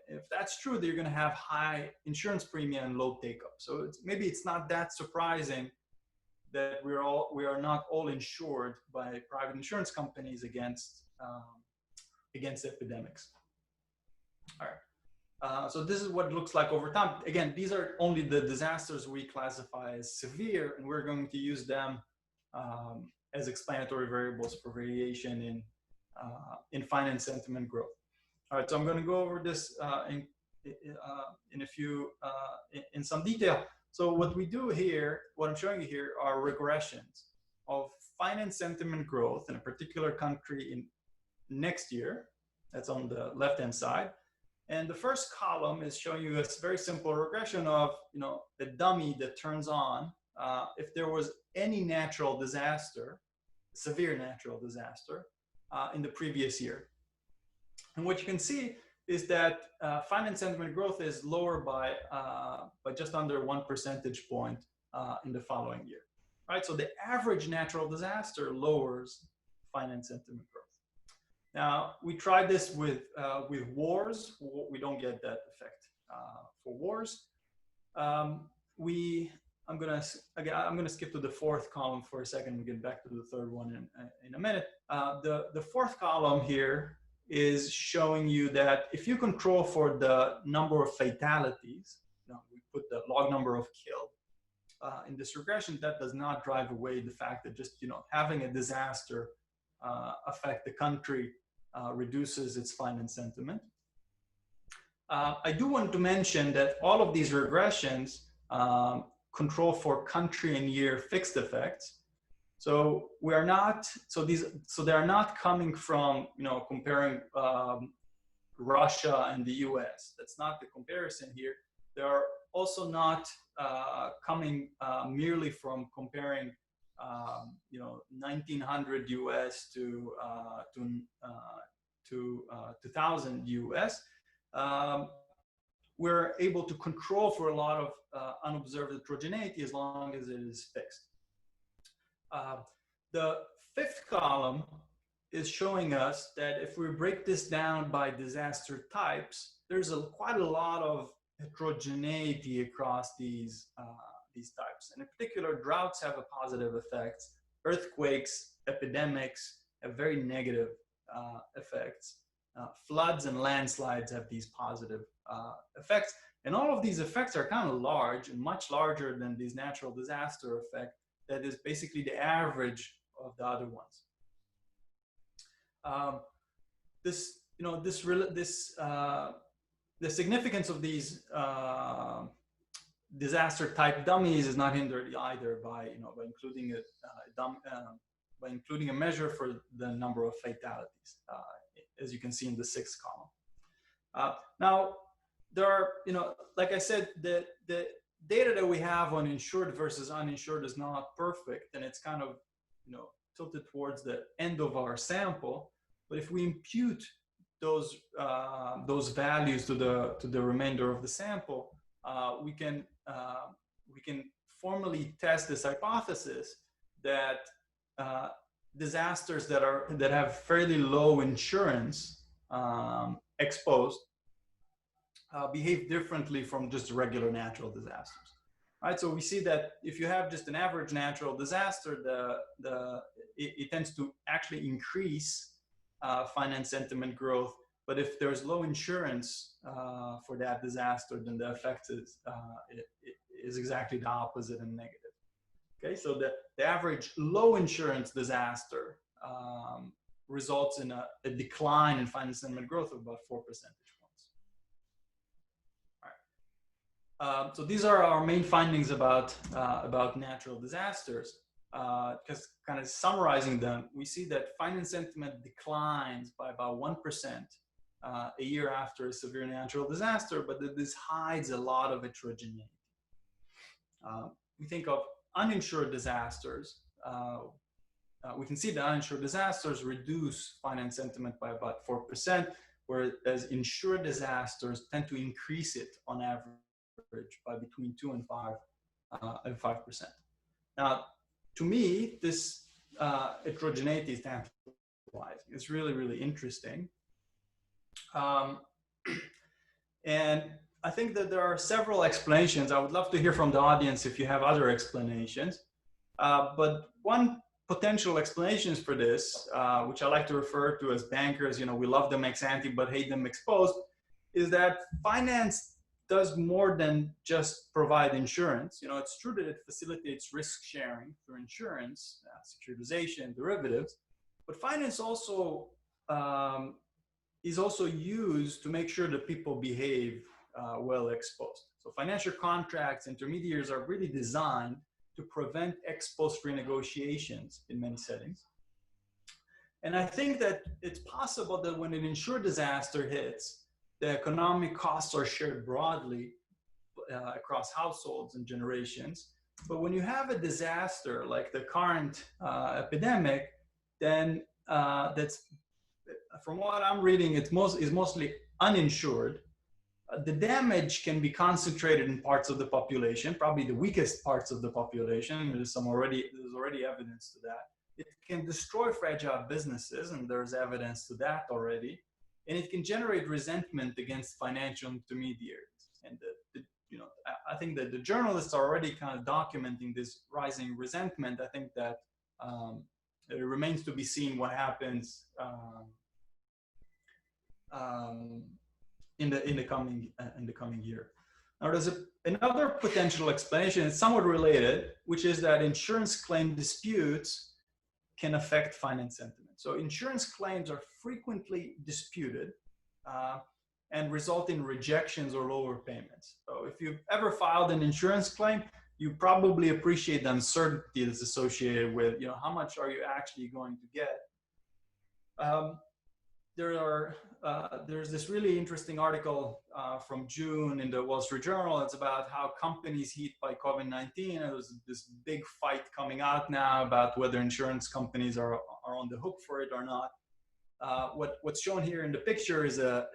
If that's true, they're going to have high insurance premium and low take-up. So maybe it's not that surprising that we are not all insured by private insurance companies against epidemics. All right. So this is what it looks like over time. Again, these are only the disasters we classify as severe, and we're going to use them as explanatory variables for variation in finance sentiment growth. All right, so I'm going to go over this in some detail. So what we do here, what I'm showing you here, are regressions of finance sentiment growth in a particular country in next year. That's on the left-hand side. And the first column is showing you a very simple regression of, a dummy that turns on if there was any natural disaster, severe natural disaster, in the previous year. And what you can see is that finance sentiment growth is lower by just under 1 percentage point in the following year. Right? So the average natural disaster lowers finance sentiment growth. Now, we tried this with wars. We don't get that effect for wars. I'm gonna skip to the fourth column for a second and get back to the third one in a minute. The fourth column here is showing you that if you control for the number of fatalities, we put the log number of killed in this regression, that does not drive away the fact that just having a disaster affect the country reduces its finance sentiment. I do want to mention that all of these regressions control for country and year fixed effects. So we are not, so they are not coming from, comparing Russia and the US. That's not the comparison here. They are also not coming merely from comparing, 1900 US to 2000 US. We're able to control for a lot of unobserved heterogeneity as long as it is fixed. The fifth column is showing us that if we break this down by disaster types, there's quite a lot of heterogeneity across these types. And in particular, droughts have a positive effect. Earthquakes, epidemics have very negative effects. Floods and landslides have these positive effects. And all of these effects are kind of large and much larger than these natural disaster effect that is basically the average of the other ones. The significance of these disaster type dummies is not hindered either by including a measure for the number of fatalities, as you can see in the sixth column. Now, there are, like I said, the data that we have on insured versus uninsured is not perfect, and it's kind of, tilted towards the end of our sample. But if we impute those values to the remainder of the sample, we can formally test this hypothesis that disasters that have fairly low insurance exposed behave differently from just regular natural disasters. Right, so we see that if you have just an average natural disaster, it tends to actually increase finance sentiment growth. But if there's low insurance for that disaster, then the effect is exactly the opposite and negative. Okay, so the average low insurance disaster results in a decline in finance sentiment growth of about 4 percentage points. So these are our main findings about natural disasters. Because kind of summarizing them, we see that finance sentiment declines by about 1% a year after a severe natural disaster, but that this hides a lot of heterogeneity. We think of uninsured disasters. We can see that uninsured disasters reduce finance sentiment by about 4%, whereas insured disasters tend to increase it on average by between 2 and 5%. Now, to me, this heterogeneity is tantalizing. It's really, really interesting. And I think that there are several explanations. I would love to hear from the audience if you have other explanations. But one potential explanations for this, which I like to refer to as bankers, we love them ex ante but hate them ex post, is that finance does more than just provide insurance. It's true that it facilitates risk sharing through insurance, securitization, derivatives, but finance also is also used to make sure that people behave well exposed. So financial contracts, intermediaries are really designed to prevent ex post renegotiations in many settings. And I think that it's possible that when an insured disaster hits, the economic costs are shared broadly across households and generations. But when you have a disaster like the current epidemic, then that's from what I'm reading, is mostly uninsured. The damage can be concentrated in parts of the population, probably the weakest parts of the population. There's already evidence to that. It can destroy fragile businesses, and there's evidence to that already. And it can generate resentment against financial intermediaries. And I think that the journalists are already kind of documenting this rising resentment. I think that it remains to be seen what happens in the coming year. Now, there's another potential explanation. It's somewhat related, which is that insurance claim disputes can affect finance sentiment. So insurance claims are frequently disputed and result in rejections or lower payments. So if you've ever filed an insurance claim, you probably appreciate the uncertainty that's associated with, how much are you actually going to get. There's this really interesting article from June in the Wall Street Journal. It's about how companies hit by COVID-19. And there's this big fight coming out now about whether insurance companies are on the hook for it or not. What's shown here in the picture is a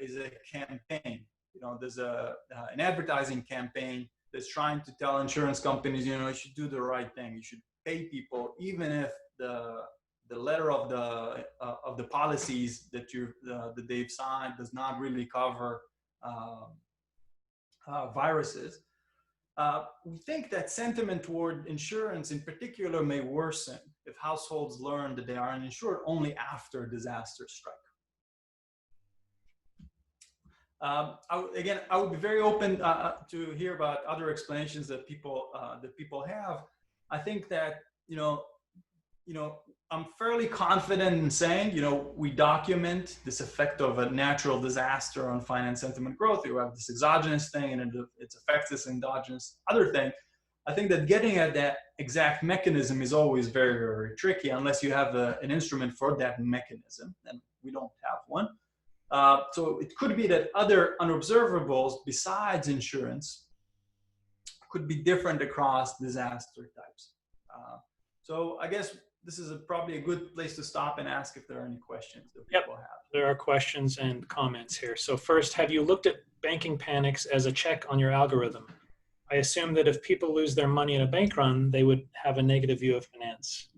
campaign. There's an advertising campaign that's trying to tell insurance companies, you should do the right thing. You should pay people, even if the letter of the policies that they've signed does not really cover viruses. We think that sentiment toward insurance in particular may worsen if households learn that they are uninsured only after disaster strike. I would be very open to hear about other explanations that people have. I think that I'm fairly confident in saying, we document this effect of a natural disaster on finance sentiment growth. You have this exogenous thing, and it affects this endogenous other thing. I think that getting at that exact mechanism is always very, very tricky unless you have an instrument for that mechanism, and we don't have one. So it could be that other unobservables besides insurance could be different across disaster types. So I guess this is probably a good place to stop and ask if there are any questions that people have. There are questions and comments here. So first, have you looked at banking panics as a check on your algorithm? I assume that if people lose their money in a bank run, they would have a negative view of finance.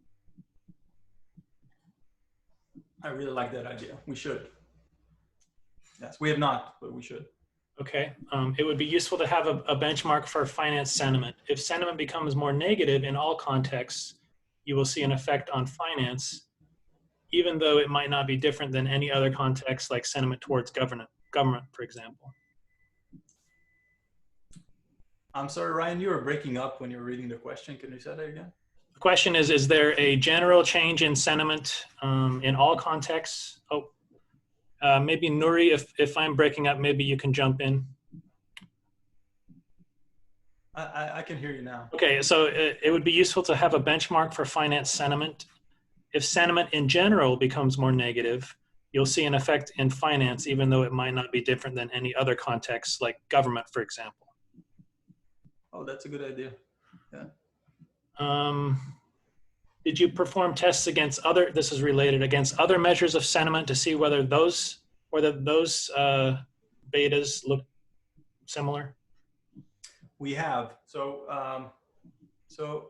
I really like that idea. We should. Yes, we have not, but we should. Okay. It would be useful to have a benchmark for finance sentiment. If sentiment becomes more negative in all contexts, you will see an effect on finance, even though it might not be different than any other context, like sentiment towards government, for example. I'm sorry, Ryan, you were breaking up when you were reading the question. Can you say that again? The question is there a general change in sentiment in all contexts? Maybe Nuri, if I'm breaking up, maybe you can jump in. I can hear you now. Okay, so it would be useful to have a benchmark for finance sentiment. If sentiment in general becomes more negative, you'll see an effect in finance, even though it might not be different than any other context, like government, for example. Oh, that's a good idea. Yeah. Did you perform tests against this is related, against other measures of sentiment to see whether those betas look similar? We have. So, do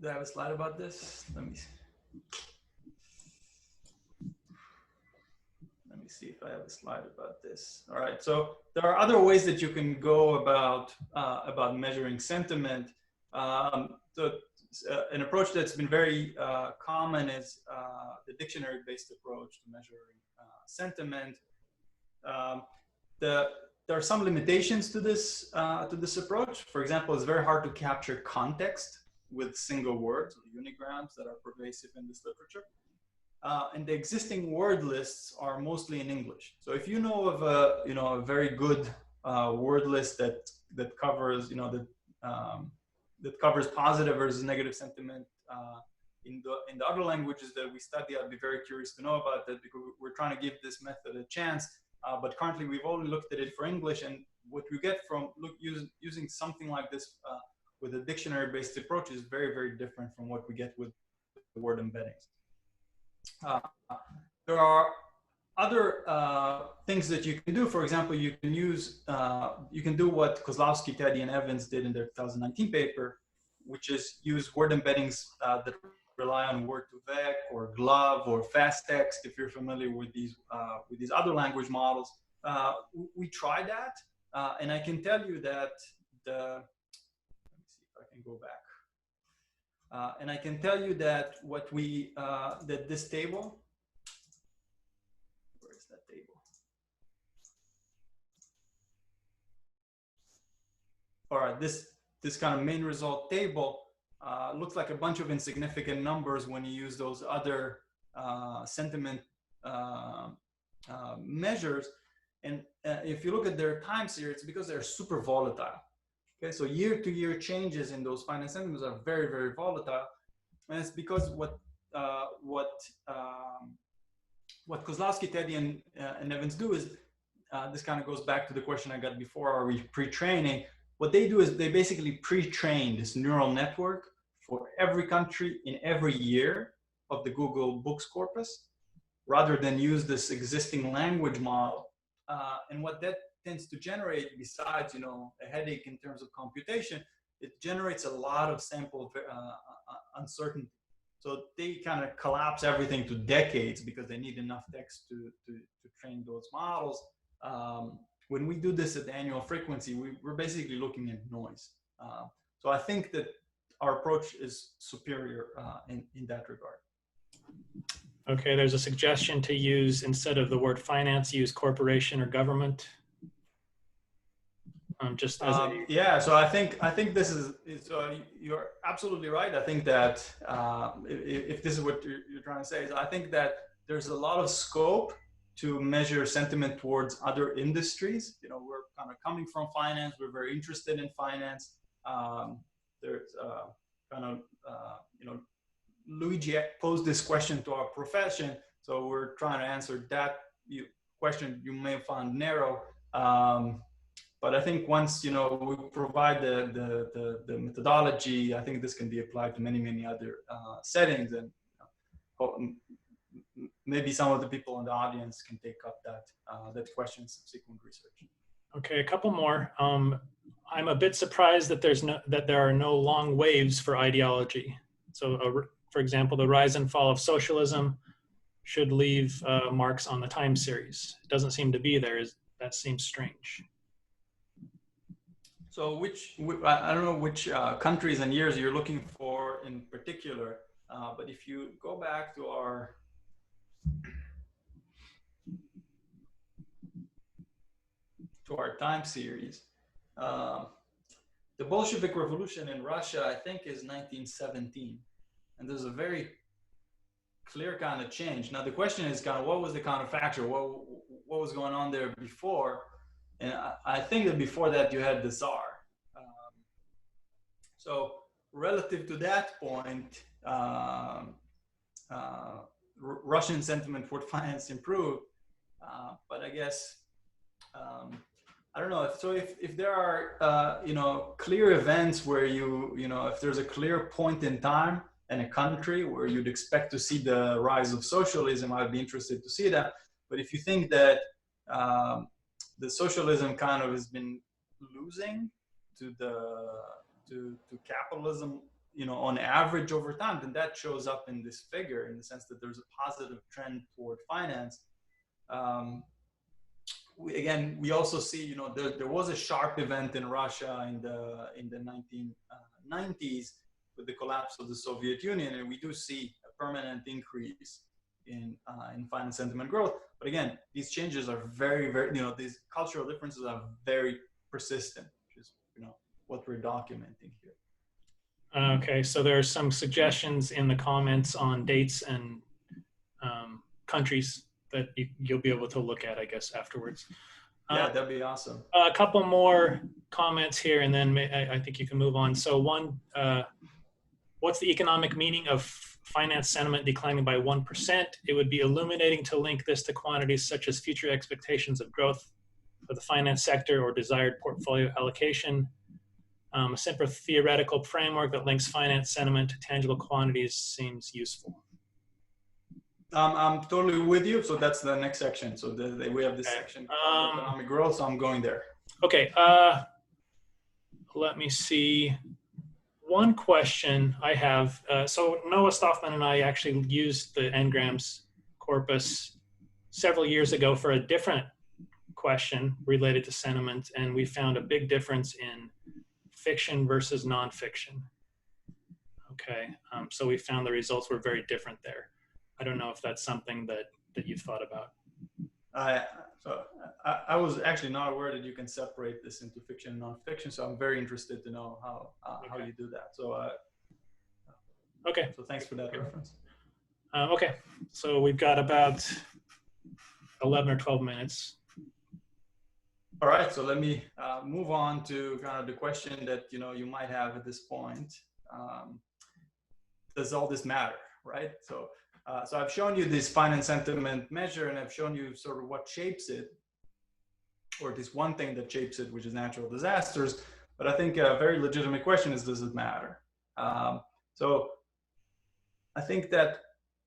I have a slide about this? Let me see if I have a slide about this. All right. So there are other ways that you can go about measuring sentiment. An approach that's been very common is the dictionary-based approach to measuring sentiment. There are some limitations to this approach. For example, it's very hard to capture context with single words, or unigrams that are pervasive in this literature. And the existing word lists are mostly in English. So if you know of a very good word list that covers that covers positive versus negative sentiment in the other languages that we study, I'd be very curious to know about that, because we're trying to give this method a chance. But currently, we've only looked at it for English, and what we get from using something like this with a dictionary-based approach is very, very different from what we get with the word embeddings. there are other things that you can do. For example, you can you can do what Kozlowski, Teddy, and Evans did in their 2019 paper, which is use word embeddings that rely on word2vec or glove or fast text. If you're familiar with these other language models, we tried that, and I can tell you that let me see if I can go back. And I can tell you that that this table, where is that table? All right, this kind of main result table looks like a bunch of insignificant numbers when you use those other sentiment measures. And if you look at their time series, it's because they're super volatile. Okay, so year-to-year changes in those finance sentiments are very, very volatile, and it's because what Kozlowski, Teddy, and Evans do is this kind of goes back to the question I got before: are we pre-training? What they do is they basically pre-train this neural network for every country in every year of the Google Books corpus, rather than use this existing language model. And what that tends to generate, besides a headache in terms of computation, it generates a lot of sample uncertainty. So they kind of collapse everything to decades because they need enough text to train those models. When we do this at the annual frequency, we're basically looking at noise. So I think that our approach is superior in that regard. Okay, there's a suggestion to use, instead of the word finance, use corporation or government. Just as yeah, so I think this is you're absolutely right. I think that if this is what you're trying to say, is I think that there's a lot of scope to measure sentiment towards other industries. We're kind of coming from finance. We're very interested in finance. There's kind of Luigi posed this question to our profession, so we're trying to answer that question you may have found narrow. But I think once we provide the methodology, I think this can be applied to many other settings, and maybe some of the people in the audience can take up that question in subsequent research. Okay, a couple more. I'm a bit surprised that there are no long waves for ideology. So, for example, the rise and fall of socialism should leave marks on the time series. It doesn't seem to be there. That seems strange. So I don't know which countries and years you're looking for in particular, but if you go back to our time series, the Bolshevik Revolution in Russia, I think, is 1917, and there's a very clear kind of change. Now the question is kind of what was the counterfactual, what was going on there before, and I think that before that you had the Tsar. So relative to that point, Russian sentiment toward finance improved, but I guess I don't know. So if there are clear events where if there's a clear point in time in a country where you'd expect to see the rise of socialism, I'd be interested to see that. But if you think that the socialism kind of has been losing to capitalism, on average over time, then that shows up in this figure in the sense that there's a positive trend toward finance. We also see, there was a sharp event in Russia in the 1990s with the collapse of the Soviet Union, and we do see a permanent increase in finance sentiment growth. But again, these changes are very, these cultural differences are very persistent, which is, what we're documenting here. Okay, so there are some suggestions in the comments on dates and countries that you'll be able to look at, I guess, afterwards. Yeah, that'd be awesome. A couple more comments here, and then I think you can move on. So one, what's the economic meaning of finance sentiment declining by 1%? It would be illuminating to link this to quantities such as future expectations of growth for the finance sector or desired portfolio allocation. A simple theoretical framework that links finance sentiment to tangible quantities seems useful. I'm totally with you. So that's the next section. So we have this Okay. section called economic growth. So I'm going there. Okay. Let me see. One question I have. So Noah Stoffman and I actually used the Ngrams corpus several years ago for a different question related to sentiment, and we found a big difference in fiction versus nonfiction. Okay, so we found the results were very different there. I don't know if that's something that you've thought about. I was actually not aware that you can separate this into fiction and nonfiction. So I'm very interested to know how you do that. So okay. So thanks for that reference. Okay, so we've got about 11 or 12 minutes. All right, so let me move on to kind of the question that you might have at this point. Does all this matter, right? So I've shown you this finance sentiment measure, and I've shown you sort of what shapes it, or at least one thing that shapes it, which is natural disasters. But I think a very legitimate question is, does it matter? So I think that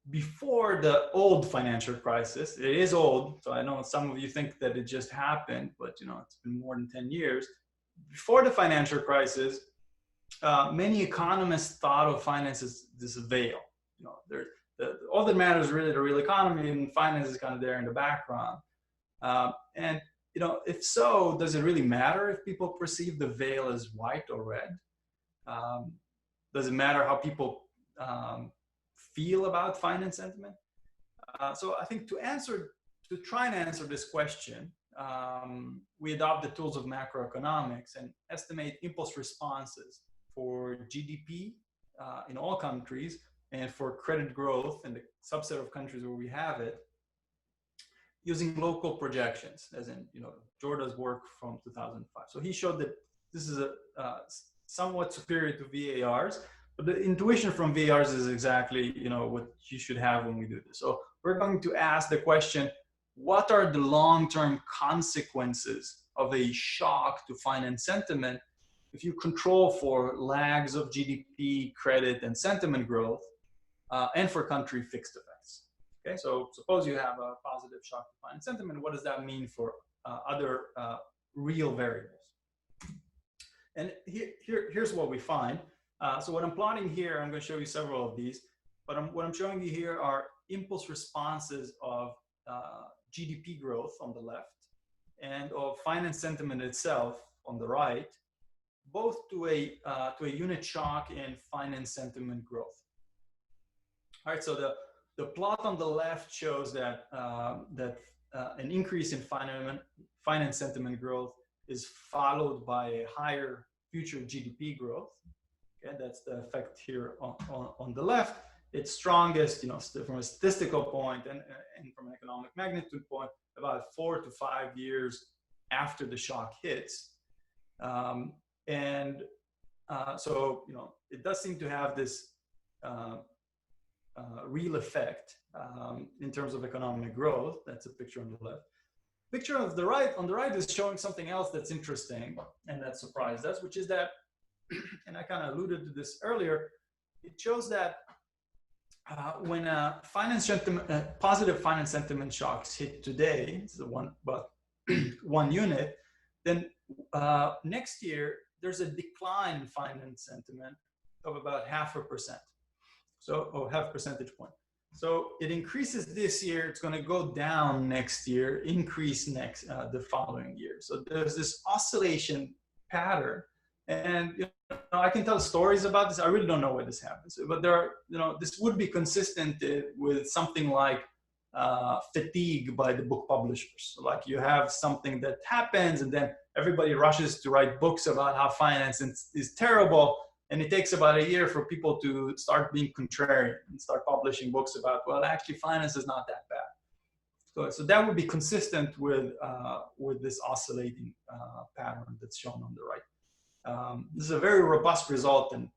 before the old financial crisis, it is old, so I know some of you think that it just happened, but it's been more than 10 years. Before the financial crisis, many economists thought of finance as this veil. All that matters is really the real economy, and finance is kind of there in the background. And if so, does it really matter if people perceive the veil as white or red? Does it matter how people feel about finance sentiment? So I think to try and answer this question, we adopt the tools of macroeconomics and estimate impulse responses for GDP in all countries and for credit growth in the subset of countries where we have it, using local projections, as in Jorda's work from 2005. So he showed that this is somewhat superior to VARs, but the intuition from VARs is exactly what you should have when we do this. So we're going to ask the question: what are the long-term consequences of a shock to finance sentiment if you control for lags of GDP, credit, and sentiment growth, and for country fixed effects? Okay, so suppose you have a positive shock to finance sentiment. What does that mean for other real variables? And here's what we find. So what I'm plotting here, I'm going to show you several of these, but what I'm showing you here are impulse responses of GDP growth on the left and of finance sentiment itself on the right, both to a unit shock in finance sentiment growth. All right, so the plot on the left shows that an increase in finance sentiment growth is followed by a higher future GDP growth. Okay, that's the effect here on the left. It's strongest, from a statistical point and from an economic magnitude point, about 4 to 5 years after the shock hits. So it does seem to have this real effect in terms of economic growth. That's a picture on the left. Picture of the right, on the right, is showing something else that's interesting and that surprised us, which is that, and I kind of alluded to this earlier, it shows that when positive finance sentiment shocks hit today, it's about 1 unit, then next year there's a decline in finance sentiment of about 0.5%, or 0.5 percentage point. So it increases this year, it's going to go down next year, increase the following year. So there's this oscillation pattern, and I can tell stories about this. I really don't know where this happens, but there are, this would be consistent with something like fatigue by the book publishers. So like you have something that happens, and then everybody rushes to write books about how finance is terrible. And it takes about a year for people to start being contrarian and start publishing books about, well, actually finance is not that bad. So that would be consistent with this oscillating pattern that's shown on the right. This is a very robust result, and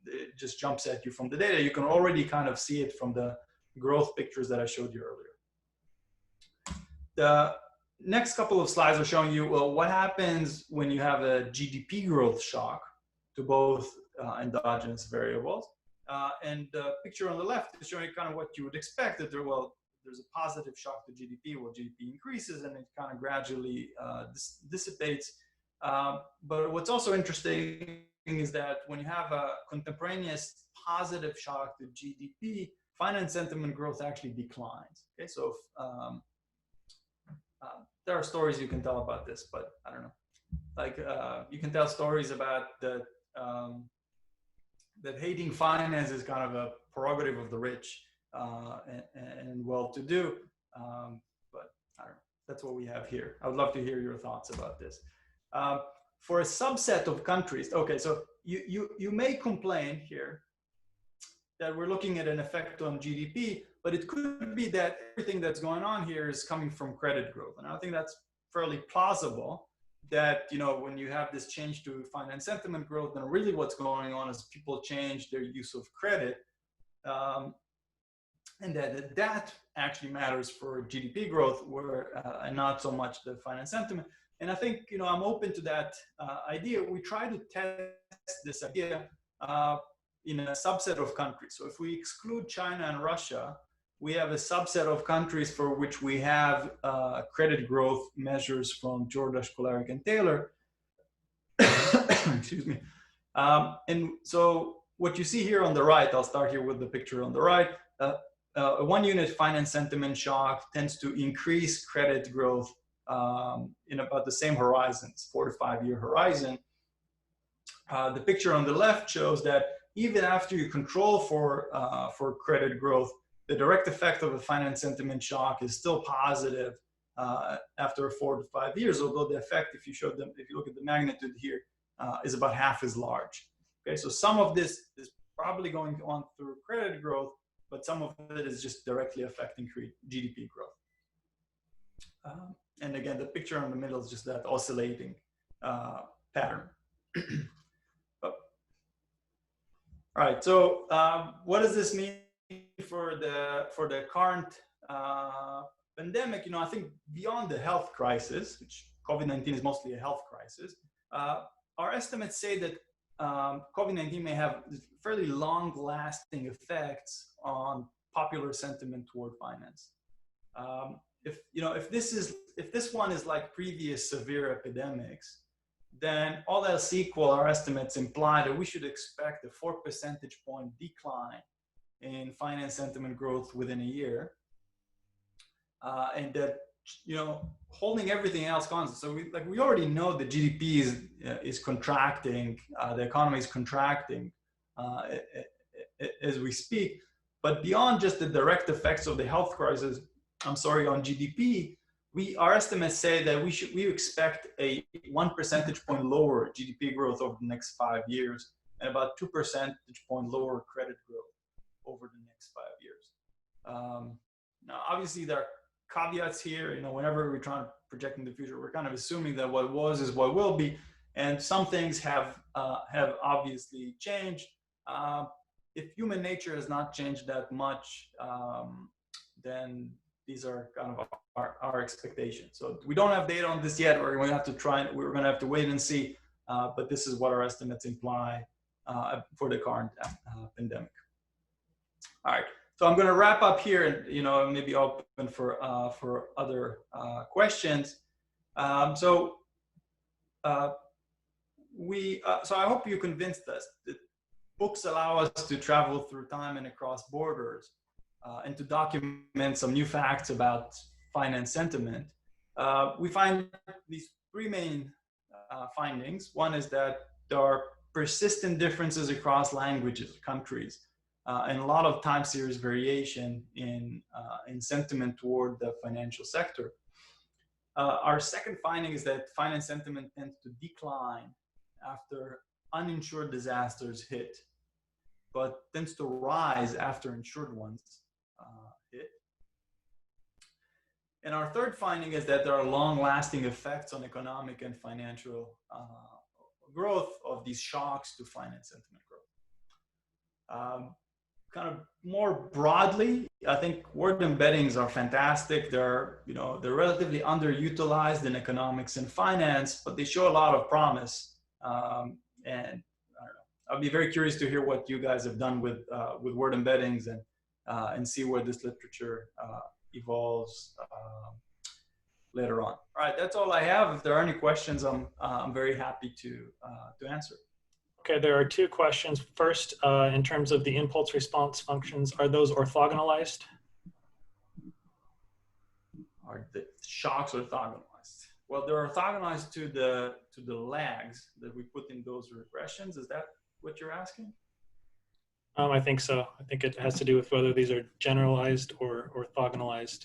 it just jumps at you from the data. You can already kind of see it from the growth pictures that I showed you earlier. The next couple of slides are showing you, well, what happens when you have a GDP growth shock to both endogenous variables. And the picture on the left is showing kind of what you would expect, that there's a positive shock to GDP. Well, GDP increases and it kind of gradually dissipates. But what's also interesting is that when you have a contemporaneous positive shock to GDP, finance sentiment growth actually declines. Okay, so there are stories you can tell about this, but I don't know. Like you can tell stories about that that hating finance is kind of a prerogative of the rich and well-to-do. But I don't know. That's what we have here. I would love to hear your thoughts about this. For a subset of countries, okay, so you may complain here that we're looking at an effect on GDP, but it could be that everything that's going on here is coming from credit growth. And I think that's fairly plausible, that, you know, when you have this change to finance sentiment growth, then really what's going on is people change their use of credit, and that actually matters for GDP growth, where and not so much the finance sentiment. And I think, you know, I'm open to that idea. We try to test this idea in a subset of countries. So if we exclude China and Russia, we have a subset of countries for which we have credit growth measures from Jordash, Kolarek, and Taylor. Excuse me. And so what you see here on the right, I'll start here with the picture on the right. A one-unit finance sentiment shock tends to increase credit growth in about the same horizons, 4 to 5 year horizon. The picture on the left shows that even after you control for credit growth, the direct effect of a finance sentiment shock is still positive after 4 to 5 years, although the effect, if you look at the magnitude here, is about half as large. Okay, so some of this is probably going on through credit growth, but some of it is just directly affecting GDP growth. And again, the picture in the middle is just that oscillating pattern. All right, so what does this mean for the current pandemic? You know, I think beyond the health crisis, which COVID-19 is mostly a health crisis, our estimates say that COVID-19 may have fairly long-lasting effects on popular sentiment toward finance. If this one is like previous severe epidemics, then all else equal, our estimates imply that we should expect a 4 percentage point decline in finance sentiment growth within a year, and that, you know, holding everything else constant. So we already know the GDP is contracting, the economy is contracting as we speak. But beyond just the direct effects of the health crisis, on GDP, our estimates say that we expect a 1 percentage point lower GDP growth over the next 5 years, and about 2 percentage point lower credit growth over the next 5 years. Now, obviously, there are caveats here. You know, whenever we're trying to project in the future, we're kind of assuming that what was is what will be, and some things have obviously changed. If human nature has not changed that much, then these are kind of our expectations. So we don't have data on this yet. We're going to have to wait and see. But this is what our estimates imply for the current pandemic. All right. So I'm going to wrap up here, and, you know, maybe open for other questions. So I hope you convinced us that books allow us to travel through time and across borders, and to document some new facts about finance sentiment. We find these three main findings. One is that there are persistent differences across languages, countries, and a lot of time series variation in sentiment toward the financial sector. Our second finding is that finance sentiment tends to decline after uninsured disasters hit, but tends to rise after insured ones hit. And our third finding is that there are long-lasting effects on economic and financial growth of these shocks to finance sentiment growth. Kind of more broadly, I think word embeddings are fantastic. They're relatively underutilized in economics and finance, but they show a lot of promise. And I don't know, I'll be very curious to hear what you guys have done with word embeddings and see where this literature evolves later on. All right, that's all I have. If there are any questions, I'm very happy to answer. Okay, there are two questions. First, in terms of the impulse response functions, are those orthogonalized? Are the shocks orthogonalized? Well, they're orthogonalized to the lags that we put in those regressions. Is that what you're asking? I think so. I think it has to do with whether these are generalized or orthogonalized.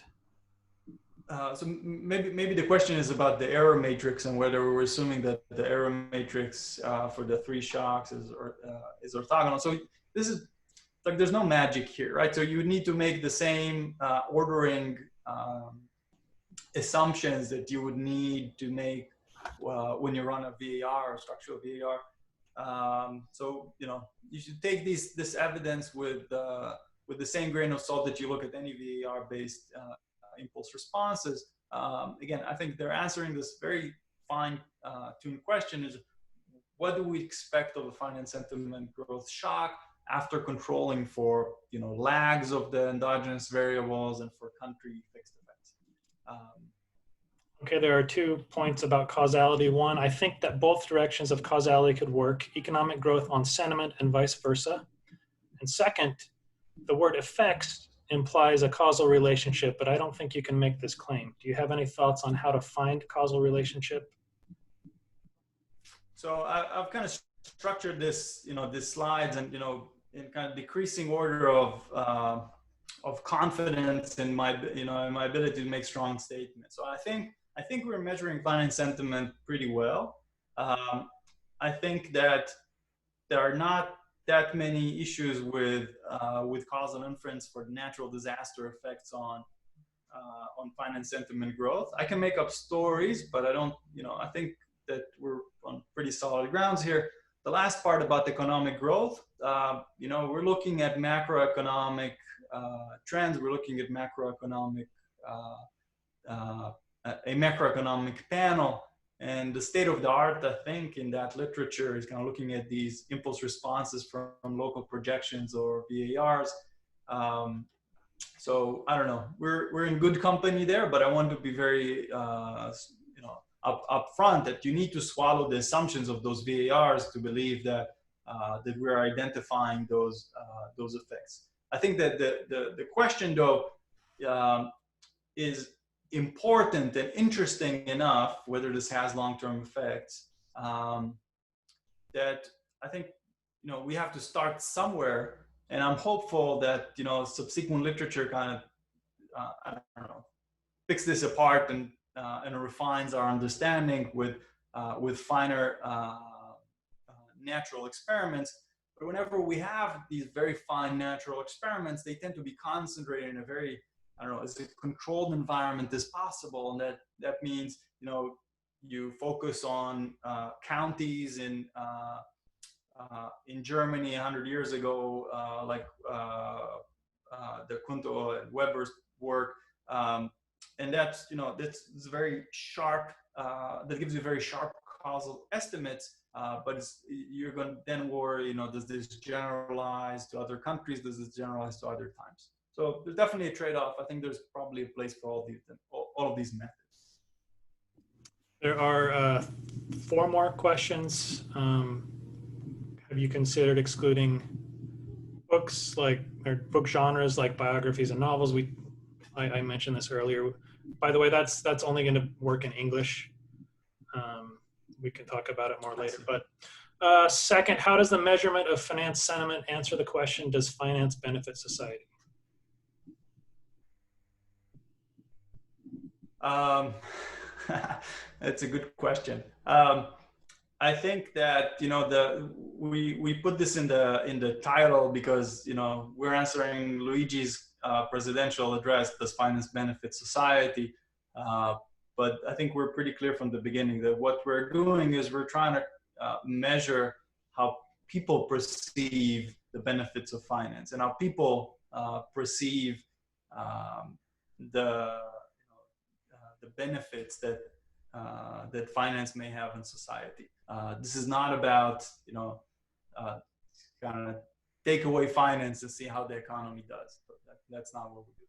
So maybe the question is about the error matrix and whether we're assuming that the error matrix for the three shocks is orthogonal. So this is like, there's no magic here, right? So you would need to make the same ordering assumptions that you would need to make when you run a VAR or structural VAR. So you should take this evidence with the same grain of salt that you look at any VAR-based impulse responses. Again, I think they're answering this very fine-tuned question: is what do we expect of a finance sentiment growth shock after controlling for lags of the endogenous variables and for country fixed effects? Okay, there are 2 points about causality. One, I think that both directions of causality could work, economic growth on sentiment and vice versa. And second, the word effects implies a causal relationship, but I don't think you can make this claim. Do you have any thoughts on how to find causal relationship? So I've kind of structured this, these slides, and in kind of decreasing order of confidence in my, in my ability to make strong statements. So I think we're measuring finance sentiment pretty well. I think that there are not that many issues with causal inference for natural disaster effects on finance sentiment growth. I can make up stories, but I don't, I think that we're on pretty solid grounds here. The last part about economic growth, we're looking at macroeconomic trends. We're looking at macroeconomic, a macroeconomic panel. And the state of the art, I think, in that literature is kind of looking at these impulse responses from local projections or VARs. So I don't know, we're in good company there, but I want to be very, up front that you need to swallow the assumptions of those VARs to believe that that we're identifying those effects. I think that the question though is important and interesting enough, whether this has long-term effects, that I think we have to start somewhere, and I'm hopeful that subsequent literature kind of I don't know, picks this apart and refines our understanding with finer natural experiments. But whenever we have these very fine natural experiments, they tend to be concentrated in a very, I don't know, as a controlled environment as possible. And that means, you focus on counties in Germany 100 years ago, like the Kunto and Weber's work. And that's, that's very sharp, that gives you very sharp causal estimates, but you're going to then worry, does this generalize to other countries? Does this generalize to other times? So there's definitely a trade-off. I think there's probably a place for all of these methods. There are 4 more questions. Have you considered excluding books or book genres like biographies and novels? I mentioned this earlier. By the way, that's only going to work in English. We can talk about it more later. But second, how does the measurement of finance sentiment answer the question, does finance benefit society? That's a good question. I think that we put this in the title because we're answering Luigi's presidential address, does finance benefit society? But I think we're pretty clear from the beginning that what we're doing is we're trying to measure how people perceive the benefits of finance and how people perceive the benefits that that finance may have in society. This is not about kind of take away finance to see how the economy does. But that's not what we do.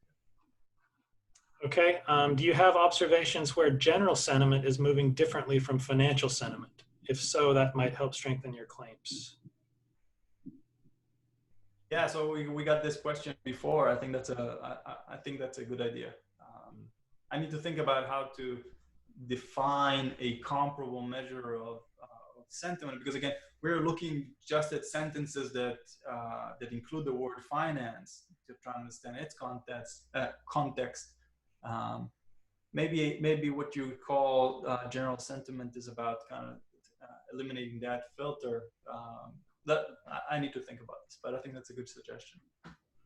Okay. Do you have observations where general sentiment is moving differently from financial sentiment? If so, that might help strengthen your claims. Yeah, so we got this question before. I think that's a good idea. I need to think about how to define a comparable measure of sentiment, because again, we're looking just at sentences that include the word finance to try to understand its context. Maybe what you would call general sentiment is about kind of eliminating that filter. That I need to think about this, but I think that's a good suggestion.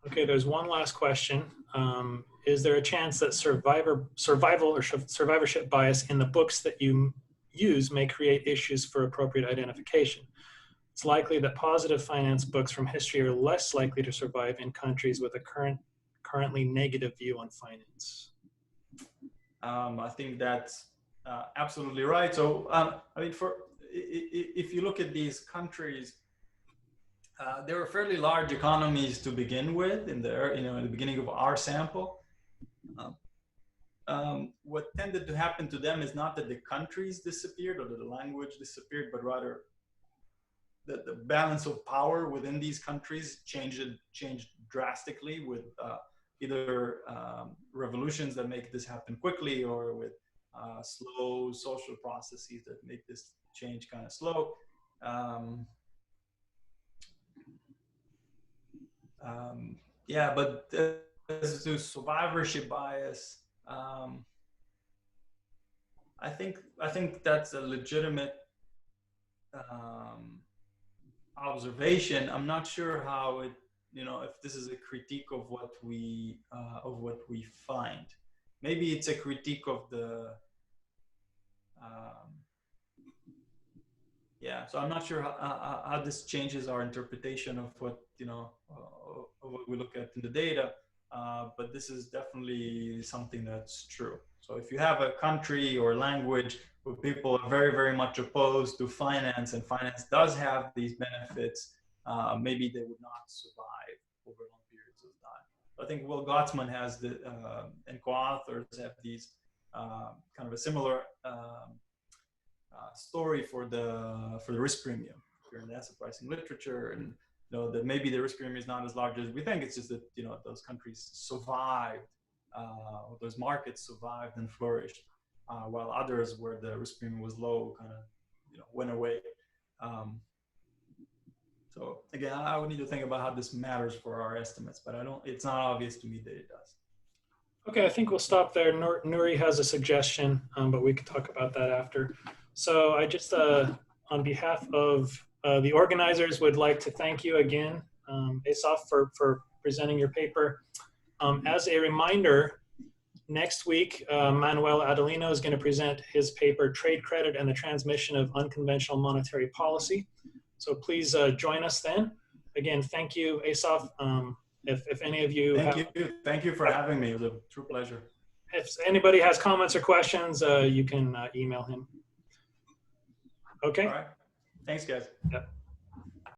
Okay, there's one last question. Is there a chance that survival or survivorship bias in the books that you use may create issues for appropriate identification? It's likely that positive finance books from history are less likely to survive in countries with a currently negative view on finance. I think that's absolutely right. So, I mean, if you look at these countries, they were fairly large economies to begin with in the beginning of our sample. What tended to happen to them is not that the countries disappeared or that the language disappeared, but rather that the balance of power within these countries changed drastically with either revolutions that make this happen quickly, or with slow social processes that make this change kind of slow. Yeah, but as to survivorship bias, I think that's a legitimate observation. I'm not sure how it, if this is a critique of what we find. Maybe it's a critique of the. Yeah, so I'm not sure how this changes our interpretation of what of what we look at in the data, but this is definitely something that's true. So if you have a country or language where people are very, very much opposed to finance, and finance does have these benefits, maybe they would not survive over long periods of time. I think Will Gottsman has and co-authors have these kind of a similar story for the risk premium. If you're in the asset pricing literature, and that maybe the risk premium is not as large as we think. It's just that those countries survived, or those markets survived and flourished, while others where the risk premium was low kind of went away. So again, I would need to think about how this matters for our estimates, but it's not obvious to me that it does. Okay, I think we'll stop there. Nuri has a suggestion, but we can talk about that after. So I just, on behalf of the organizers, would like to thank you again, Asaf, for presenting your paper. As a reminder, next week, Manuel Adelino is going to present his paper, Trade Credit and the Transmission of Unconventional Monetary Policy. So please join us then. Again, thank you, Asaf. If any of you thank you for having me. It was a true pleasure. If anybody has comments or questions, you can email him. Okay. All right. Thanks, guys. Yep.